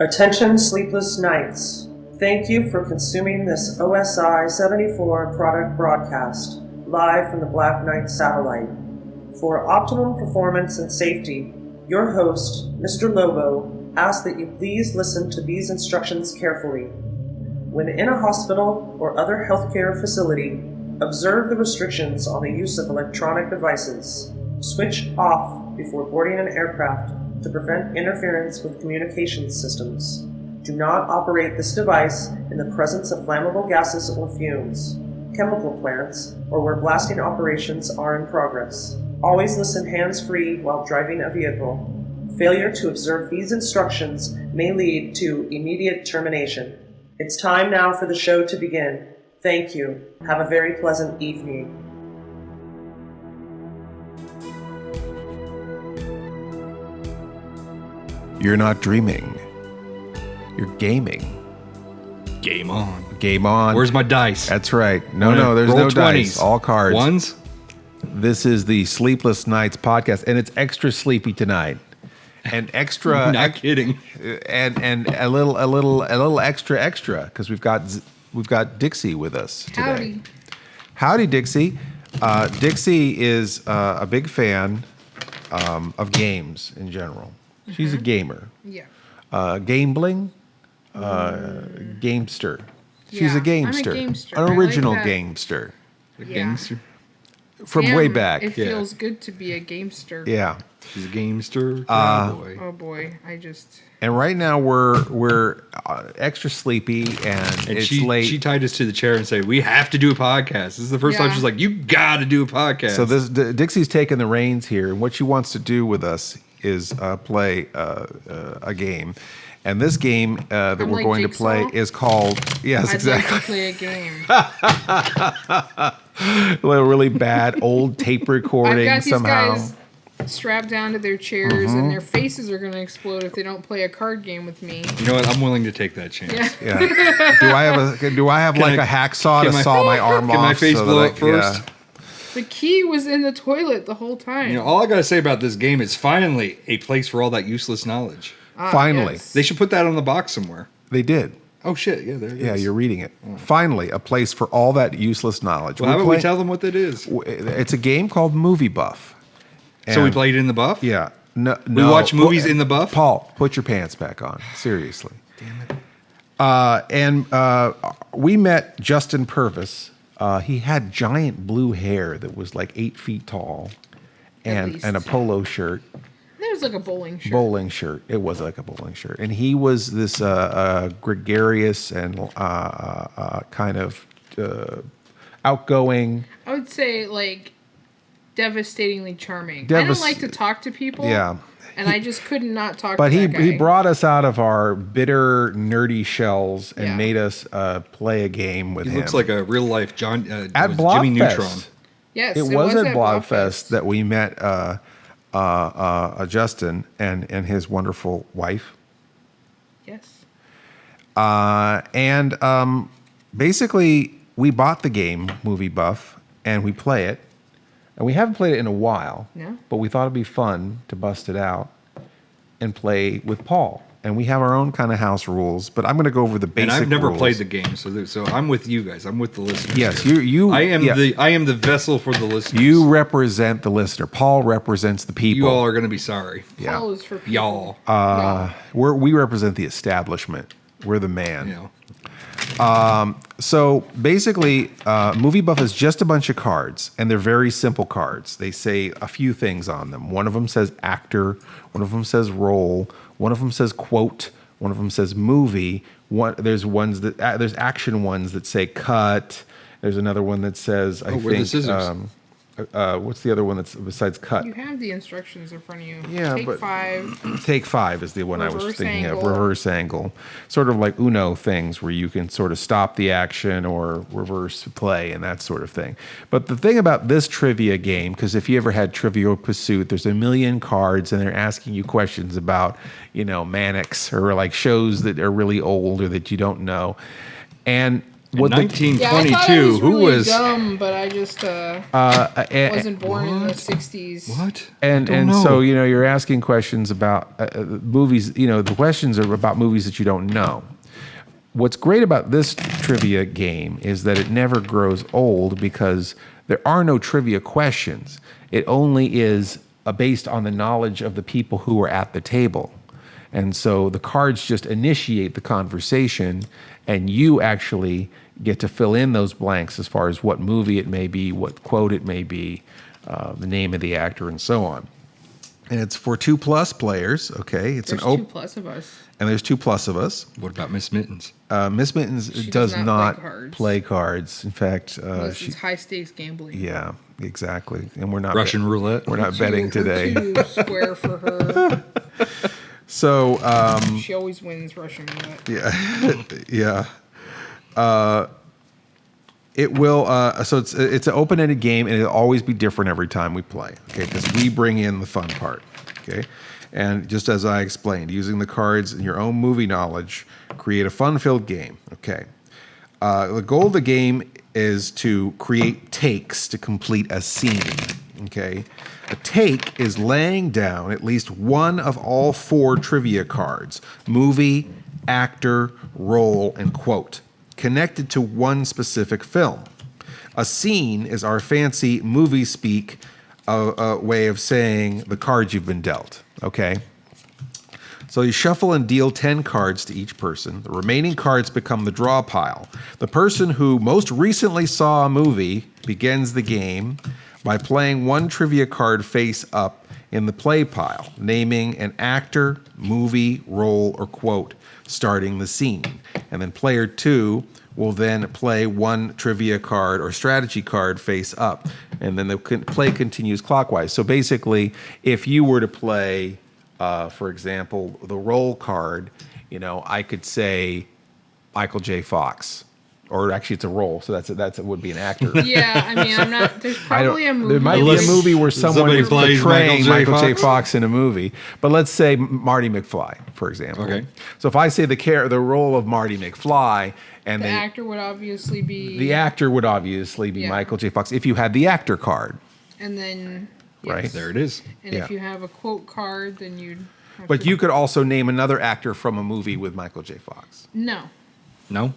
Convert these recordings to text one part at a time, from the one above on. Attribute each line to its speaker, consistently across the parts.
Speaker 1: Attention Sleepless Knights. Thank you for consuming this OSI 74 product broadcast, live from the Black Knight satellite. For optimum performance and safety, your host, Mr. Lobo, asks that you please listen to these instructions carefully. When in a hospital or other healthcare facility, observe the restrictions on the use of electronic devices. Switch off before boarding an aircraft to prevent interference with communications systems. Do not operate this device in the presence of flammable gases or fumes, chemical plants, or where blasting operations are in progress. Always listen hands-free while driving a vehicle. Failure to observe these instructions may lead to immediate termination. It's time now for the show to begin. Thank you. Have a very pleasant evening.
Speaker 2: You're not dreaming. You're gaming.
Speaker 3: Game on.
Speaker 2: Game on.
Speaker 3: Where's my dice?
Speaker 2: That's right. No, there's no
Speaker 3: 20s.
Speaker 2: dice. All cards.
Speaker 3: Ones?
Speaker 2: This is the Sleepless Knights podcast, and it's extra sleepy tonight. And extra.
Speaker 3: Not kidding.
Speaker 2: And a little extra because we've got Dixie with us today. Howdy, Dixie. Dixie is a big fan of games in general. She's a gamer.
Speaker 4: Yeah.
Speaker 2: Gambling, gamester. She's
Speaker 4: Yeah,
Speaker 2: a gamester.
Speaker 4: I'm a gamester.
Speaker 2: An
Speaker 4: I
Speaker 2: original
Speaker 4: like that.
Speaker 2: gamester.
Speaker 3: A
Speaker 4: Yeah.
Speaker 3: gangster?
Speaker 2: From
Speaker 4: Damn,
Speaker 2: way back.
Speaker 4: It
Speaker 3: Yeah.
Speaker 4: feels good to be a gamester.
Speaker 2: Yeah.
Speaker 3: She's a gamester. Cowboy.
Speaker 4: Oh boy, I just.
Speaker 2: And right now we're extra sleepy and it's late.
Speaker 3: She tied us to the chair and said, "We have to do a podcast." This is the first time
Speaker 4: Yeah.
Speaker 3: she's like, "You got to do a podcast."
Speaker 2: So Dixie's taking the reins here, and what she wants to do with us is play a game. And this game that
Speaker 4: I'm
Speaker 2: we're
Speaker 4: like
Speaker 2: going to
Speaker 4: Jigsaw?
Speaker 2: play is called
Speaker 4: I'd
Speaker 2: exactly.
Speaker 4: like to play a game.
Speaker 2: A really bad old tape
Speaker 4: I've
Speaker 2: recording
Speaker 4: got these
Speaker 2: somehow.
Speaker 4: guys strapped down to their chairs, and their faces are going to explode if they don't play a card game with me.
Speaker 3: You know what? I'm willing to take that chance.
Speaker 4: Yeah.
Speaker 2: Yeah. Do I have like
Speaker 3: I-
Speaker 2: a hacksaw
Speaker 3: can
Speaker 2: to
Speaker 3: my-
Speaker 2: saw my arm off?
Speaker 3: Can my face
Speaker 2: so
Speaker 3: blow
Speaker 2: that
Speaker 3: up first?
Speaker 4: The key was in the toilet the whole time.
Speaker 3: You know, all I got to say about this game is finally a place for all that useless knowledge.
Speaker 2: Finally.
Speaker 4: Yes.
Speaker 3: They should put that on the box somewhere.
Speaker 2: They did.
Speaker 3: Oh shit! Yeah, there it is.
Speaker 2: Yeah, you're reading it. Finally, a place for all that useless knowledge.
Speaker 3: Well, how about we
Speaker 2: play-
Speaker 3: tell them what that is?
Speaker 2: It's a game called Movie Buff.
Speaker 3: So we
Speaker 2: And-
Speaker 3: played it in the buff.
Speaker 2: Yeah. No,
Speaker 3: We watch movies in the buff?
Speaker 2: Paul, put your pants back on. Seriously. Damn it. We met Justin Pervis. He had giant blue hair that was like 8 feet tall, and
Speaker 4: least.
Speaker 2: a polo shirt.
Speaker 4: That was like a bowling shirt.
Speaker 2: Bowling shirt. It was like a bowling shirt, and he was this gregarious and kind of outgoing.
Speaker 4: I would say like devastatingly charming. I don't like to talk to people.
Speaker 2: Yeah.
Speaker 4: And I just could not talk
Speaker 2: But
Speaker 4: to
Speaker 2: he
Speaker 4: that guy.
Speaker 2: he brought us out of our bitter, nerdy shells and
Speaker 4: Yeah.
Speaker 2: made us play a game with
Speaker 3: He
Speaker 2: him.
Speaker 3: looks like a real life John
Speaker 2: at
Speaker 3: Jimmy
Speaker 2: Blogfest.
Speaker 3: Neutron.
Speaker 4: Yes,
Speaker 2: It was at Blogfest
Speaker 4: Blogfest.
Speaker 2: that we met Justin and his wonderful wife.
Speaker 4: Yes.
Speaker 2: Basically, we bought the game, Movie Buff, and we play it. And we haven't played it in a while.
Speaker 4: No.
Speaker 2: But we thought it'd be fun to bust it out and play with Paul. And we have our own kind of house rules, but I'm going to go over the basic
Speaker 3: And I've never
Speaker 2: rules.
Speaker 3: played the game, so I'm with you guys. I'm with the listeners.
Speaker 2: Yes,
Speaker 3: here.
Speaker 2: you.
Speaker 3: I am
Speaker 2: yeah.
Speaker 3: the vessel for the listeners.
Speaker 2: You represent the listener. Paul represents the people.
Speaker 3: You all are going to be sorry.
Speaker 2: Yeah.
Speaker 4: Paul is for people.
Speaker 3: Y'all.
Speaker 4: Y'all.
Speaker 2: We represent the establishment. We're the man.
Speaker 3: You know.
Speaker 2: So basically, Movie Buff is just a bunch of cards, and they're very simple cards. They say a few things on them. One of them says actor, one of them says role, one of them says quote, one of them says movie. There's action ones that say cut. There's another one that says I
Speaker 3: where are the
Speaker 2: think
Speaker 3: scissors?
Speaker 2: what's the other one that's besides cut?
Speaker 4: You have the instructions in front of you.
Speaker 2: Yeah,
Speaker 4: Take
Speaker 2: but-
Speaker 4: 5.
Speaker 2: Take 5 is the one I was
Speaker 4: Reverse
Speaker 2: thinking of.
Speaker 4: angle.
Speaker 2: Reverse angle. Sort of like Uno things where you can sort of stop the action or reverse play and that sort of thing. But the thing about this trivia game, because if you ever had Trivial Pursuit, there's a million cards and they're asking you questions about, Mannix or like shows that are really old or that you don't know. And
Speaker 3: In
Speaker 2: what the
Speaker 3: 1922,
Speaker 4: Yeah, I thought I was
Speaker 3: who
Speaker 4: really
Speaker 3: was
Speaker 4: dumb, but I just wasn't born in the 60s.
Speaker 3: what?
Speaker 2: and
Speaker 3: I don't know.
Speaker 2: so you're asking questions about movies. The questions are about movies that you don't know. What's great about this trivia game is that it never grows old because there are no trivia questions. It only is based on the knowledge of the people who are at the table. And so the cards just initiate the conversation, and you actually get to fill in those blanks as far as what movie it may be, what quote it may be, the name of the actor, and so on. And it's for 2+ players, okay? It's
Speaker 4: There's
Speaker 2: an
Speaker 4: 2+ of us.
Speaker 2: and there's 2+ of us.
Speaker 3: What about Miss Mittens?
Speaker 2: Miss Mittens
Speaker 4: She
Speaker 2: does
Speaker 4: does
Speaker 2: not
Speaker 4: not
Speaker 2: play cards. In fact,
Speaker 4: Unless it's high stakes gambling.
Speaker 2: yeah, exactly. And we're not
Speaker 3: Russian roulette.
Speaker 2: We're not betting today.
Speaker 4: Too square for her.
Speaker 2: So
Speaker 4: She always wins Russian roulette.
Speaker 2: yeah. It will. So it's an open-ended game, and it'll always be different every time we play. Okay, because we bring in the fun part. Okay, and just as I explained, using the cards and your own movie knowledge, create a fun-filled game. Okay. The goal of the game is to create takes to complete a scene. Okay. A take is laying down at least one of all 4 trivia cards: movie, actor, role, and quote, connected to one specific film. A scene is our fancy movie speak way of saying the cards you've been dealt. Okay. So you shuffle and deal 10 cards to each person. The remaining cards become the draw pile. The person who most recently saw a movie begins the game by playing one trivia card face up in the play pile, naming an actor, movie, role, or quote, starting the scene. And then player 2 will then play one trivia card or strategy card face up. And then the play continues clockwise. So basically, if you were to play, for example, the role card, I could say Michael J. Fox. Or actually, it's a role, so it would be an actor.
Speaker 4: Yeah, I mean, I'm not. There's probably a movie.
Speaker 2: There might be a movie where
Speaker 3: somebody
Speaker 2: is
Speaker 3: plays
Speaker 2: portraying
Speaker 3: Michael J.
Speaker 2: Michael J. Fox in a movie. But let's say Marty McFly, for example.
Speaker 3: Okay.
Speaker 2: So if I say the role of Marty McFly, and
Speaker 4: The actor would obviously be.
Speaker 2: the actor would obviously be
Speaker 4: Yeah.
Speaker 2: Michael J. Fox if you had the actor card,
Speaker 4: And then.
Speaker 2: right?
Speaker 3: There it is.
Speaker 4: And
Speaker 2: Yeah.
Speaker 4: if you have a quote card, then you'd. Have
Speaker 2: But
Speaker 4: to-
Speaker 2: you could also name another actor from a movie with Michael J. Fox.
Speaker 4: No.
Speaker 3: No.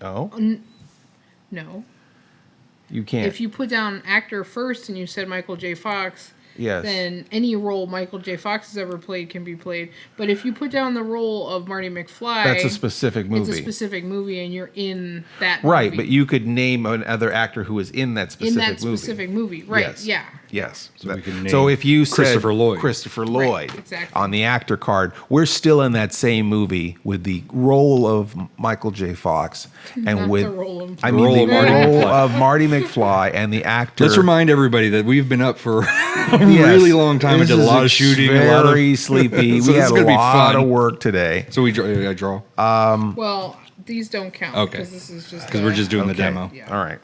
Speaker 2: No,
Speaker 4: No.
Speaker 2: you can't.
Speaker 4: If you put down actor first and you said Michael J. Fox,
Speaker 2: Yes.
Speaker 4: then any role Michael J. Fox has ever played can be played. But if you put down the role of Marty McFly,
Speaker 2: That's a specific movie.
Speaker 4: It's a specific movie, and you're in that
Speaker 2: Right,
Speaker 4: movie.
Speaker 2: but you could name another actor who was in that specific
Speaker 4: in that
Speaker 2: movie.
Speaker 4: specific movie, right?
Speaker 2: Yes.
Speaker 4: Yeah.
Speaker 2: Yes.
Speaker 3: So we can
Speaker 2: So
Speaker 3: name
Speaker 2: if you said
Speaker 3: Christopher Lloyd.
Speaker 2: Christopher Lloyd
Speaker 4: exactly.
Speaker 2: on the actor card, we're still in that same movie with the role of Michael J. Fox and
Speaker 4: Not
Speaker 2: with
Speaker 4: the role of-
Speaker 2: I
Speaker 3: The
Speaker 2: mean
Speaker 3: role
Speaker 2: the
Speaker 3: of Marty
Speaker 2: role
Speaker 3: McFly.
Speaker 2: of Marty McFly and the actor.
Speaker 3: Let's remind everybody that we've been up for a
Speaker 2: Yes.
Speaker 3: really long time and
Speaker 2: This
Speaker 3: did a
Speaker 2: is
Speaker 3: lot of shooting, a lot of
Speaker 2: very sleepy.
Speaker 3: So
Speaker 2: We
Speaker 3: this
Speaker 2: had
Speaker 3: is
Speaker 2: a
Speaker 3: gonna be
Speaker 2: lot
Speaker 3: fun.
Speaker 2: of work today.
Speaker 3: So I draw
Speaker 4: Well, these don't count.
Speaker 3: Okay.
Speaker 4: Because this is just.
Speaker 3: because we're just doing the
Speaker 2: Okay.
Speaker 3: demo.
Speaker 4: Yeah.
Speaker 2: All right.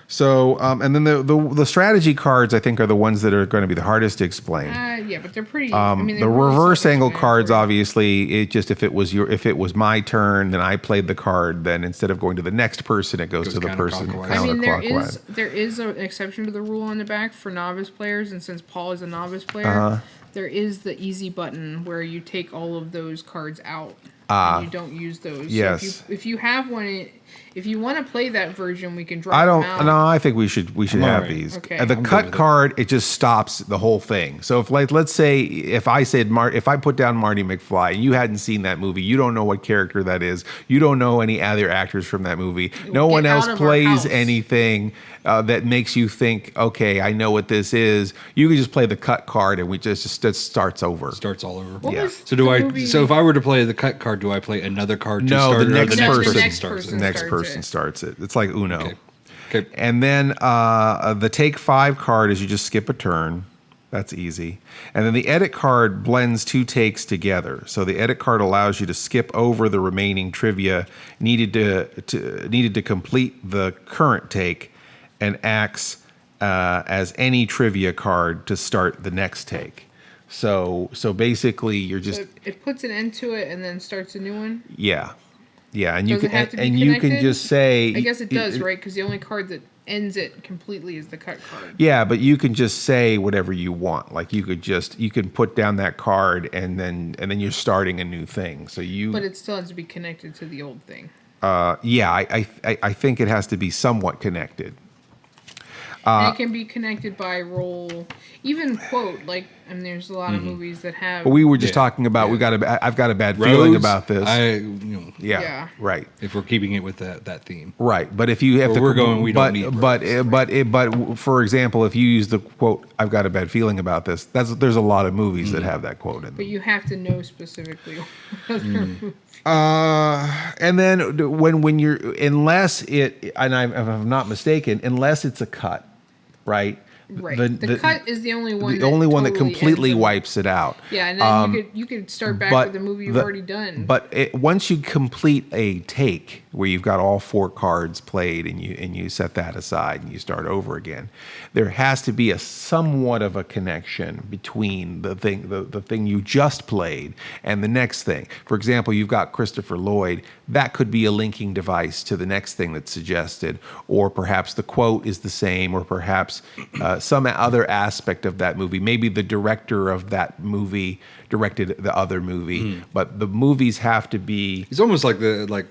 Speaker 2: So, and then the strategy cards, I think, are the ones that are going to be the hardest to explain.
Speaker 4: Yeah, but they're pretty. I mean,
Speaker 2: The
Speaker 4: they're really
Speaker 2: reverse angle
Speaker 4: self-explanatory.
Speaker 2: cards, obviously, it just if it was my turn, then I played the card. Then instead of going to the next person, it goes to the person
Speaker 3: counterclockwise.
Speaker 4: I mean,
Speaker 2: counterclockwise.
Speaker 4: there is an exception to the rule on the back for novice players, and since Paul is a novice player, there is the easy button where you take all of those cards out and you don't use those.
Speaker 2: yes.
Speaker 4: So if you have one, if you want to play that version, we can drop
Speaker 2: I don't.
Speaker 4: them out.
Speaker 2: No, I think we should have
Speaker 3: alright.
Speaker 2: these.
Speaker 4: Okay.
Speaker 2: And the
Speaker 3: I'm good
Speaker 2: cut
Speaker 3: with it.
Speaker 2: card, it just stops the whole thing. So if let's say if I said if I put down Marty McFly, and you hadn't seen that movie, you don't know what character that is, you don't know any other actors from that movie. No
Speaker 4: Get
Speaker 2: one else
Speaker 4: out of our
Speaker 2: plays
Speaker 4: house.
Speaker 2: anything that makes you think, okay, I know what this is. You can just play the cut card, and we just starts over.
Speaker 3: Starts all over.
Speaker 4: What
Speaker 2: Yeah.
Speaker 4: was
Speaker 3: So do
Speaker 4: the
Speaker 3: I?
Speaker 4: movie-
Speaker 3: So if I were to play the cut card, do I play another card to
Speaker 2: No,
Speaker 3: start
Speaker 2: the
Speaker 3: it, or
Speaker 2: next
Speaker 3: the next
Speaker 2: person.
Speaker 3: person
Speaker 4: next
Speaker 3: starts
Speaker 4: person.
Speaker 3: it?
Speaker 2: Next
Speaker 4: starts
Speaker 2: person
Speaker 4: it.
Speaker 2: starts it. It's like Uno.
Speaker 3: Okay. Okay.
Speaker 2: And then the take 5 card is you just skip a turn. That's easy. And then the edit card blends 2 takes together. So the edit card allows you to skip over the remaining trivia needed to complete the current take, and acts as any trivia card to start the next take. So basically you're just
Speaker 4: So it puts an end to it and then starts a new one.
Speaker 2: yeah. Yeah, and
Speaker 4: Does
Speaker 2: you
Speaker 4: it have
Speaker 2: can
Speaker 4: to be
Speaker 2: and you can
Speaker 4: connected?
Speaker 2: just say.
Speaker 4: I guess it does, right? Because the only card that ends it completely is the cut card.
Speaker 2: Yeah, but you can just say whatever you want. Like you can put down that card and then you're starting a new thing. So
Speaker 4: But it still has to be connected to the old thing.
Speaker 2: Yeah, I think it has to be somewhat connected.
Speaker 4: And it can be connected by role, even quote. Like, I mean, there's a lot of movies that have.
Speaker 2: But we were just talking about I've got a bad feeling about this. Yeah, right.
Speaker 3: If we're keeping it with that theme,
Speaker 2: right. But if you have
Speaker 3: we're going, we don't need.
Speaker 2: But for example, if you use the quote, "I've got a bad feeling about this," there's a lot of movies that have that quote in them.
Speaker 4: But you have to know specifically what other movies.
Speaker 2: And then when you're, unless it, and if I'm not mistaken, unless it's a cut, right?
Speaker 4: Right. The cut is the only one.
Speaker 2: The only one that
Speaker 4: totally
Speaker 2: completely
Speaker 4: ends
Speaker 2: wipes it out.
Speaker 4: Yeah, and then you could start back with the movie you've already done.
Speaker 2: But once you complete a take where you've got all 4 cards played and you set that aside and you start over again, there has to be a somewhat of a connection between the thing you just played and the next thing. For example, you've got Christopher Lloyd. That could be a linking device to the next thing that's suggested, or perhaps the quote is the same, or perhaps some other aspect of that movie. Maybe the director of that movie directed the other movie, but the movies have to be.
Speaker 3: It's almost like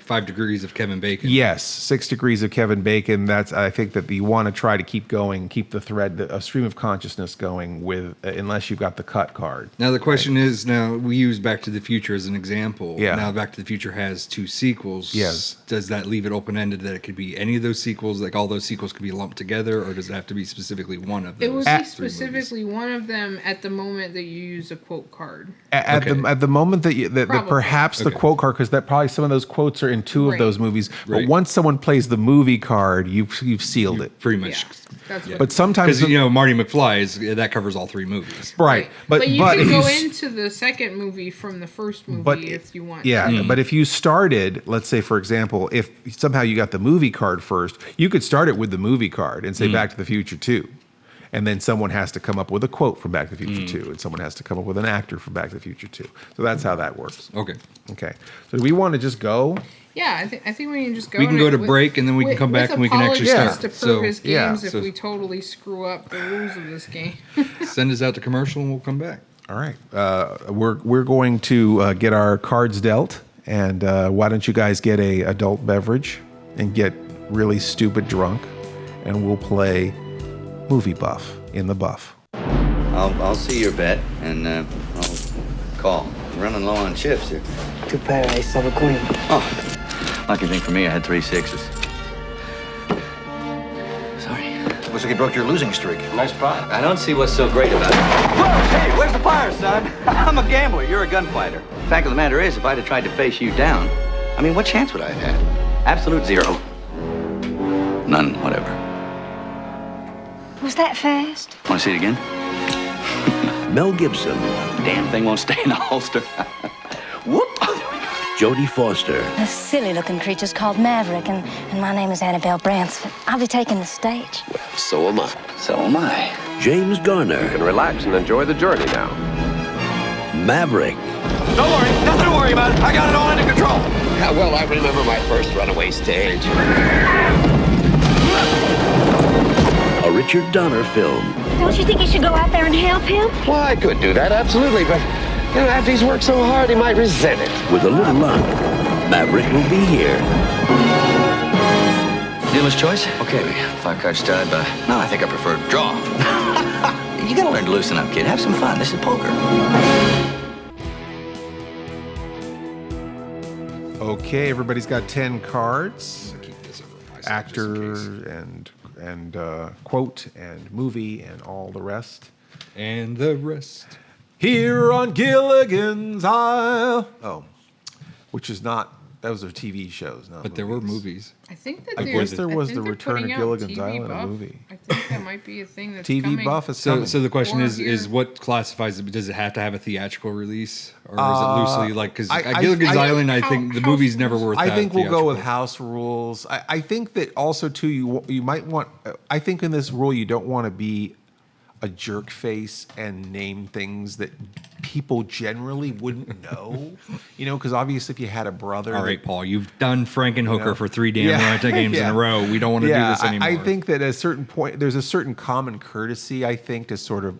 Speaker 3: 5 Degrees of Kevin Bacon.
Speaker 2: Yes, 6 Degrees of Kevin Bacon. I think that you want to try to keep going, keep the thread, a stream of consciousness going with, unless you've got the cut card.
Speaker 3: Now the question is, now we use Back to the Future as an example.
Speaker 2: Yeah.
Speaker 3: Now Back to the Future has 2 sequels.
Speaker 2: Yes.
Speaker 3: Does that leave it open ended that it could be any of those sequels? Like all those sequels could be lumped together, or does it have to be specifically one of them?
Speaker 4: It would be specifically one of them at the moment that you use a quote card.
Speaker 2: At the moment that perhaps the quote card, because that probably some of those quotes are in 2 of those movies. But once someone plays the movie card, you've sealed it
Speaker 3: pretty much.
Speaker 4: Yeah, that's what
Speaker 2: but sometimes
Speaker 3: because Marty McFly that covers all 3 movies.
Speaker 2: Right.
Speaker 4: But you can go into the second movie from the first movie if you want.
Speaker 2: Yeah, but if you started, let's say for example, if somehow you got the movie card first, you could start it with the movie card and say Back to the Future 2. And then someone has to come up with a quote from Back to the Future 2, and someone has to come up with an actor from Back to the Future 2. So that's how that works.
Speaker 3: Okay.
Speaker 2: So do we want to just go?
Speaker 4: Yeah, I think we can just go.
Speaker 3: We can go to break, and then we can come back and we can actually start.
Speaker 4: To Pervis Games if we totally screw up the rules of this game.
Speaker 3: Send us out to commercial, and we'll come back.
Speaker 2: All right. We're going to get our cards dealt, and why don't you guys get a adult beverage and get really stupid drunk, and we'll play Movie Buff in the Buff.
Speaker 5: I'll see your bet, and I'll call. I'm running low on chips here.
Speaker 6: 2 pair, ace, double queen.
Speaker 5: Oh, lucky thing for me, I had 3 6s. Sorry.
Speaker 7: Looks like you broke your losing streak.
Speaker 5: Nice pot. I don't see what's so great about it. Whoa, hey, where's the fire, son? I'm a gambler. You're a gunfighter. Fact of the matter is, if I'd have tried to face you down, I mean, what chance would I have had? Absolute 0. None, whatever.
Speaker 8: Was that fast?
Speaker 5: Want to see it again?
Speaker 7: Mel Gibson.
Speaker 5: Damn thing won't stay in the holster. Whoop!
Speaker 7: Jodie Foster.
Speaker 8: A silly-looking creature's called Maverick, and my name is Annabelle Bransford. I'll be taking the stage.
Speaker 7: Well, so am I.
Speaker 5: So am I.
Speaker 7: James Garner.
Speaker 9: And relax and enjoy the journey now.
Speaker 7: Maverick.
Speaker 5: Don't worry. Nothing to worry about. I got it all under control.
Speaker 9: Well, I remember my first runaway stage.
Speaker 7: A Richard Donner film.
Speaker 8: Don't you think you should go out there and help him?
Speaker 9: Well, I could do that, absolutely, but after he's worked so hard, he might resent it.
Speaker 7: With a little luck, Maverick will be here.
Speaker 5: Dealer's choice? Okay, 5 card stud, but no, I think I prefer draw. You gotta learn to loosen up, kid. Have some fun. This is poker.
Speaker 2: Okay, everybody's got 10 cards.
Speaker 3: Keep this over my side,
Speaker 2: Actor
Speaker 3: just in case.
Speaker 2: and quote and movie and all the rest.
Speaker 3: And the rest.
Speaker 2: Here on Gilligan's Isle. Oh, which is not, those are TV shows, not
Speaker 3: But there were movies.
Speaker 4: I think that
Speaker 2: I
Speaker 4: there's-
Speaker 2: guess there was
Speaker 4: I think
Speaker 2: the
Speaker 4: they're
Speaker 2: Return of
Speaker 4: putting out
Speaker 2: Gilligan's
Speaker 4: TV
Speaker 2: Island, a
Speaker 4: Buff.
Speaker 2: movie.
Speaker 4: I think that might be a thing that's
Speaker 2: TV
Speaker 4: coming.
Speaker 2: Buff is
Speaker 3: So
Speaker 2: coming.
Speaker 3: the question
Speaker 4: Or
Speaker 3: is
Speaker 4: here.
Speaker 3: what classifies it? Does it have to have a theatrical release, or is it loosely like? Because
Speaker 2: I-
Speaker 3: Gilligan's
Speaker 2: I-
Speaker 3: Island, I think the
Speaker 4: House
Speaker 3: movie's never
Speaker 4: rules.
Speaker 3: worth.
Speaker 2: I
Speaker 3: that
Speaker 2: think we'll go with
Speaker 3: theatrical.
Speaker 2: house rules. I think that also too you might want. I think in this rule you don't want to be a jerk face and name things that people generally wouldn't know. Because obviously if you had a brother.
Speaker 3: All right, Paul, you've done Frankenhooker for 3 damn
Speaker 2: Yeah.
Speaker 3: games in a row. We don't want to do this anymore.
Speaker 2: I think that at a certain point, there's a certain common courtesy, I think, to sort of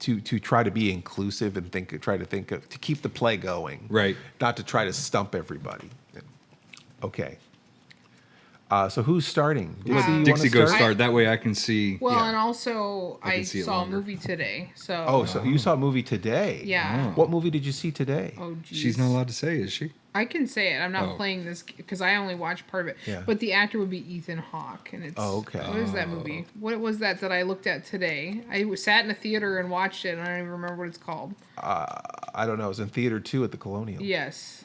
Speaker 2: to try to be inclusive and to keep the play going.
Speaker 3: Right.
Speaker 2: Not to try to stump everybody. Okay. So who's starting? Dixie, you wanna
Speaker 3: Dixie, go
Speaker 2: start?
Speaker 3: start. That way I can see.
Speaker 4: Well,
Speaker 2: Yeah.
Speaker 4: and also
Speaker 3: I
Speaker 4: I
Speaker 3: can see it
Speaker 4: saw a
Speaker 3: longer.
Speaker 4: movie today. So
Speaker 2: Oh, so you saw a movie today?
Speaker 4: Yeah.
Speaker 2: What movie did you see today?
Speaker 4: Oh, geez.
Speaker 3: She's not allowed to say, is she?
Speaker 4: I can say it. I'm not
Speaker 3: Oh.
Speaker 4: playing this because I only watched part of it.
Speaker 2: Yeah.
Speaker 4: But the actor would be Ethan Hawke, and it's.
Speaker 2: Oh, okay.
Speaker 4: What is that movie? What was that I looked at today? I sat in a theater and watched it, and I don't even remember what it's called.
Speaker 2: I don't know. It was in theater 2 at the Colonial.
Speaker 4: Yes.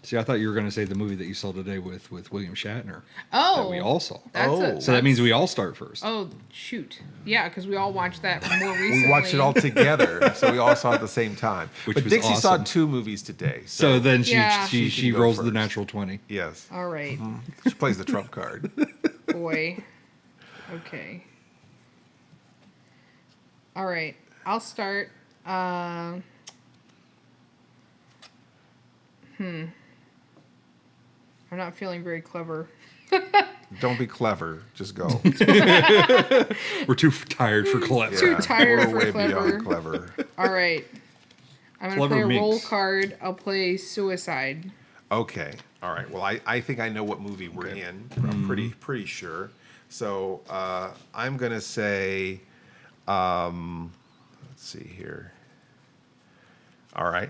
Speaker 3: See, I thought you were going to say the movie that you saw today with William Shatner.
Speaker 4: Oh.
Speaker 3: That we all saw.
Speaker 4: That's
Speaker 3: So that means we all start first.
Speaker 4: Oh shoot! Yeah, because we all watched that more recently.
Speaker 2: We watched it all together, so we all saw it at the same time.
Speaker 3: Which
Speaker 2: but
Speaker 3: was
Speaker 2: Dixie saw
Speaker 3: awesome.
Speaker 2: 2 movies today.
Speaker 3: So then she
Speaker 4: Yeah.
Speaker 3: she,
Speaker 2: She
Speaker 3: she
Speaker 2: can go
Speaker 3: rolls the
Speaker 2: first.
Speaker 3: natural 20.
Speaker 2: Yes.
Speaker 4: All right,
Speaker 2: She plays the trump card.
Speaker 4: boy. Okay. All right, I'll start. I'm not feeling very clever.
Speaker 2: Don't be clever. Just go.
Speaker 3: We're too tired for collapse.
Speaker 4: Too tired
Speaker 2: We're
Speaker 4: for
Speaker 2: way
Speaker 4: clever.
Speaker 2: beyond clever.
Speaker 4: All right. I'm going to
Speaker 3: Clever
Speaker 4: play a roll
Speaker 3: minx.
Speaker 4: card. I'll play suicide.
Speaker 2: Okay. All right. Well, I think I know what movie we're in. I'm pretty sure. So I'm gonna say, let's see here. All right.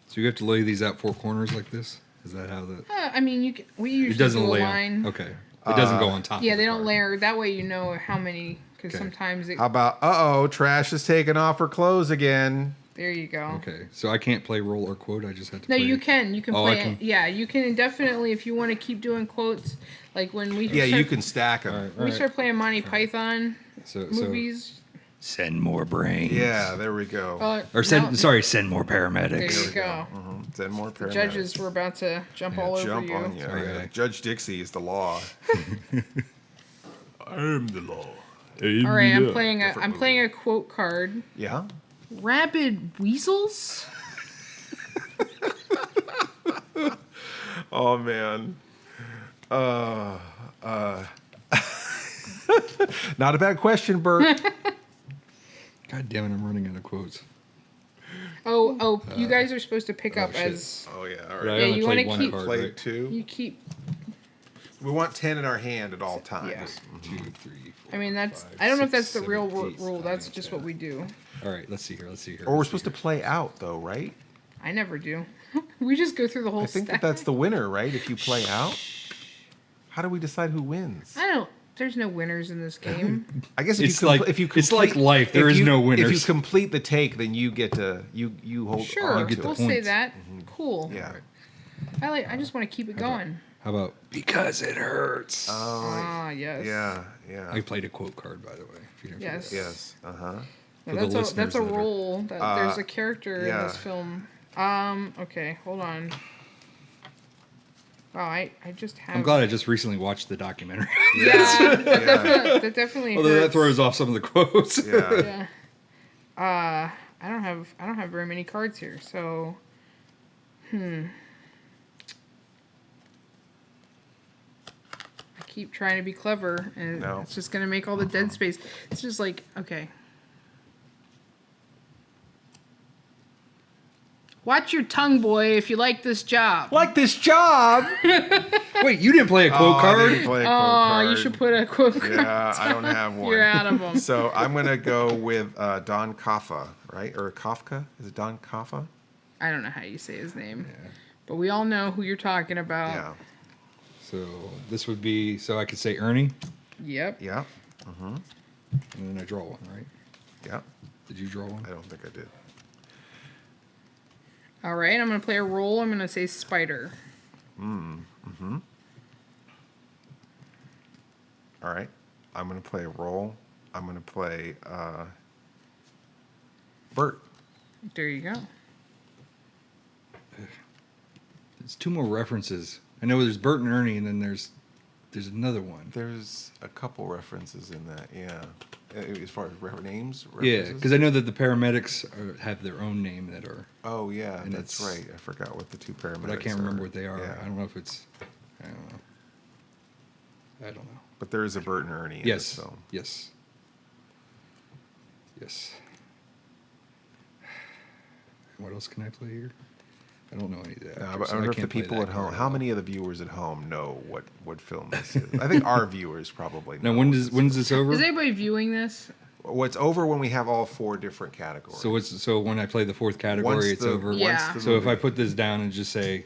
Speaker 3: So you have to lay these out 4 corners like this? Is that how the...
Speaker 4: I mean, we
Speaker 3: It
Speaker 4: usually
Speaker 3: doesn't
Speaker 4: do a
Speaker 3: lay
Speaker 4: line.
Speaker 3: on. Okay. It doesn't go on top.
Speaker 4: Yeah,
Speaker 3: of
Speaker 4: they
Speaker 3: the
Speaker 4: don't
Speaker 3: card.
Speaker 4: layer. That way you know how many, because
Speaker 3: Okay.
Speaker 4: sometimes it.
Speaker 2: How about Trash is taking off her clothes again.
Speaker 4: There you go.
Speaker 3: Okay. So I can't play roll or quote. I just have to
Speaker 4: No,
Speaker 3: play...
Speaker 4: you can. You can
Speaker 3: Oh, I
Speaker 4: play
Speaker 3: can-
Speaker 4: it. Yeah, you can definitely, if you want to keep doing quotes, like when we
Speaker 2: Yeah,
Speaker 4: start,
Speaker 2: you can stack them.
Speaker 3: All right, all
Speaker 4: we
Speaker 3: right.
Speaker 4: start playing Monty Python
Speaker 3: So
Speaker 4: movies.
Speaker 3: send more brains.
Speaker 2: Yeah, there we go.
Speaker 3: Or send...
Speaker 4: no,
Speaker 3: Sorry, send more
Speaker 4: There
Speaker 3: paramedics.
Speaker 4: you go.
Speaker 2: Send more paramedics.
Speaker 4: Judges were about to jump all over
Speaker 2: Jump
Speaker 4: you.
Speaker 2: on you.
Speaker 3: Okay.
Speaker 2: Yeah. Judge Dixie is the law. I am the law.
Speaker 4: All right, I'm
Speaker 2: Different
Speaker 4: playing a quote card.
Speaker 2: Yeah.
Speaker 4: Rabid weasels.
Speaker 2: Oh man. Not a bad question, Bert.
Speaker 3: God damn it, I'm running out of quotes.
Speaker 4: Oh, you guys are supposed to pick up
Speaker 3: shit.
Speaker 4: as
Speaker 2: Oh yeah. All
Speaker 3: Right, I
Speaker 2: right.
Speaker 4: Yeah,
Speaker 3: only
Speaker 4: you
Speaker 3: played
Speaker 4: wanna
Speaker 3: one
Speaker 4: keep-
Speaker 3: card,
Speaker 2: Play
Speaker 3: right?
Speaker 2: 2.
Speaker 4: you keep.
Speaker 2: We want 10 in our hand at all times.
Speaker 4: Yeah.
Speaker 3: 2, 3, 4,
Speaker 4: I mean, that's.
Speaker 3: 5,
Speaker 4: I don't know if
Speaker 3: 6,
Speaker 4: that's the
Speaker 3: 7,
Speaker 4: real
Speaker 3: 8,
Speaker 4: rule.
Speaker 3: 9,
Speaker 4: That's just
Speaker 3: 10.
Speaker 4: what we do.
Speaker 3: All right, let's see here.
Speaker 2: Or we're supposed to play out though, right?
Speaker 4: I never do. We just go through the whole.
Speaker 2: I think
Speaker 4: stack.
Speaker 2: that's the winner, right? If you play out. How do we decide who wins?
Speaker 4: I don't. There's no winners in this game.
Speaker 2: I guess if
Speaker 3: It's
Speaker 2: you
Speaker 3: like-
Speaker 2: if you
Speaker 3: it's like life. There
Speaker 2: if
Speaker 3: is
Speaker 2: you-
Speaker 3: no
Speaker 2: If you
Speaker 3: winners.
Speaker 2: complete the take, then you get to you hold
Speaker 4: Sure,
Speaker 2: on
Speaker 3: get
Speaker 2: to
Speaker 3: the
Speaker 4: we'll
Speaker 2: it.
Speaker 4: say
Speaker 3: points.
Speaker 4: that. Cool.
Speaker 2: Yeah.
Speaker 4: I just want to keep it going.
Speaker 3: How about because it hurts?
Speaker 4: Ah, yes.
Speaker 2: Yeah. Yeah.
Speaker 3: I played a quote card, by the way. If you didn't forget.
Speaker 4: Yes.
Speaker 2: Yes. Uh huh.
Speaker 4: Now,
Speaker 3: For the
Speaker 4: that's a
Speaker 3: listeners that are-
Speaker 4: role. There's a character in
Speaker 2: yeah.
Speaker 4: this film. Okay, hold on. Wow, I just have.
Speaker 3: I'm glad I just recently watched the documentary.
Speaker 4: Yeah, that definitely.
Speaker 3: Although that
Speaker 4: hurts.
Speaker 3: throws off some of the quotes.
Speaker 2: Yeah.
Speaker 4: Yeah. I don't have very many cards here, so. I keep trying to be clever, and
Speaker 2: No.
Speaker 4: it's just gonna make all the dead space. It's just like, okay. Watch your tongue, boy, if you like this job.
Speaker 2: Like this job.
Speaker 3: Wait, you didn't play a quote
Speaker 2: I
Speaker 3: card?
Speaker 2: didn't play a quote
Speaker 4: Oh,
Speaker 2: card.
Speaker 4: you should put a quote card.
Speaker 2: Yeah, I don't have one.
Speaker 4: You're out of them.
Speaker 2: So I'm gonna go with Don Kaffa, right? Or Kafka? Is it Don Kaffa?
Speaker 4: I don't know how you say his name, but we all know who you're talking about.
Speaker 2: Yeah.
Speaker 3: So this would be, so I could say Ernie,
Speaker 4: Yep.
Speaker 2: Yeah.
Speaker 3: and then I draw one, right?
Speaker 2: Yeah.
Speaker 3: Did you draw one?
Speaker 2: I don't think I did.
Speaker 4: All right, I'm going to play a role. I'm going to say spider.
Speaker 2: All right. I'm gonna play a role. I'm gonna play Bert.
Speaker 4: There you go.
Speaker 3: There's 2 more references. I know there's Bert and Ernie, and then there's another one.
Speaker 2: There's a couple references in that. Yeah. as far as names?
Speaker 3: Yeah,
Speaker 2: references?
Speaker 3: because I know that the paramedics have their own name that are.
Speaker 2: Oh yeah,
Speaker 3: and
Speaker 2: that's right. I forgot what the two paramedics.
Speaker 3: But I can't remember what they are.
Speaker 2: Yeah.
Speaker 3: I don't know if it's. I don't know. I don't know.
Speaker 2: But there is a Bert and Ernie in
Speaker 3: Yes.
Speaker 2: this film.
Speaker 3: Yes. Yes. What else can I play here? I don't know any of that.
Speaker 2: No, but I wonder if the
Speaker 3: can't play
Speaker 2: people
Speaker 3: that
Speaker 2: at home,
Speaker 3: card
Speaker 2: how
Speaker 3: all.
Speaker 2: many of the viewers at home know what film this is? I think our viewers probably know.
Speaker 3: Now, when's this over?
Speaker 4: Is anybody viewing this?
Speaker 2: What's over when we have all 4 different categories.
Speaker 3: So when I play the 4th category, it's over.
Speaker 4: Yeah.
Speaker 3: So if I put this down and just say,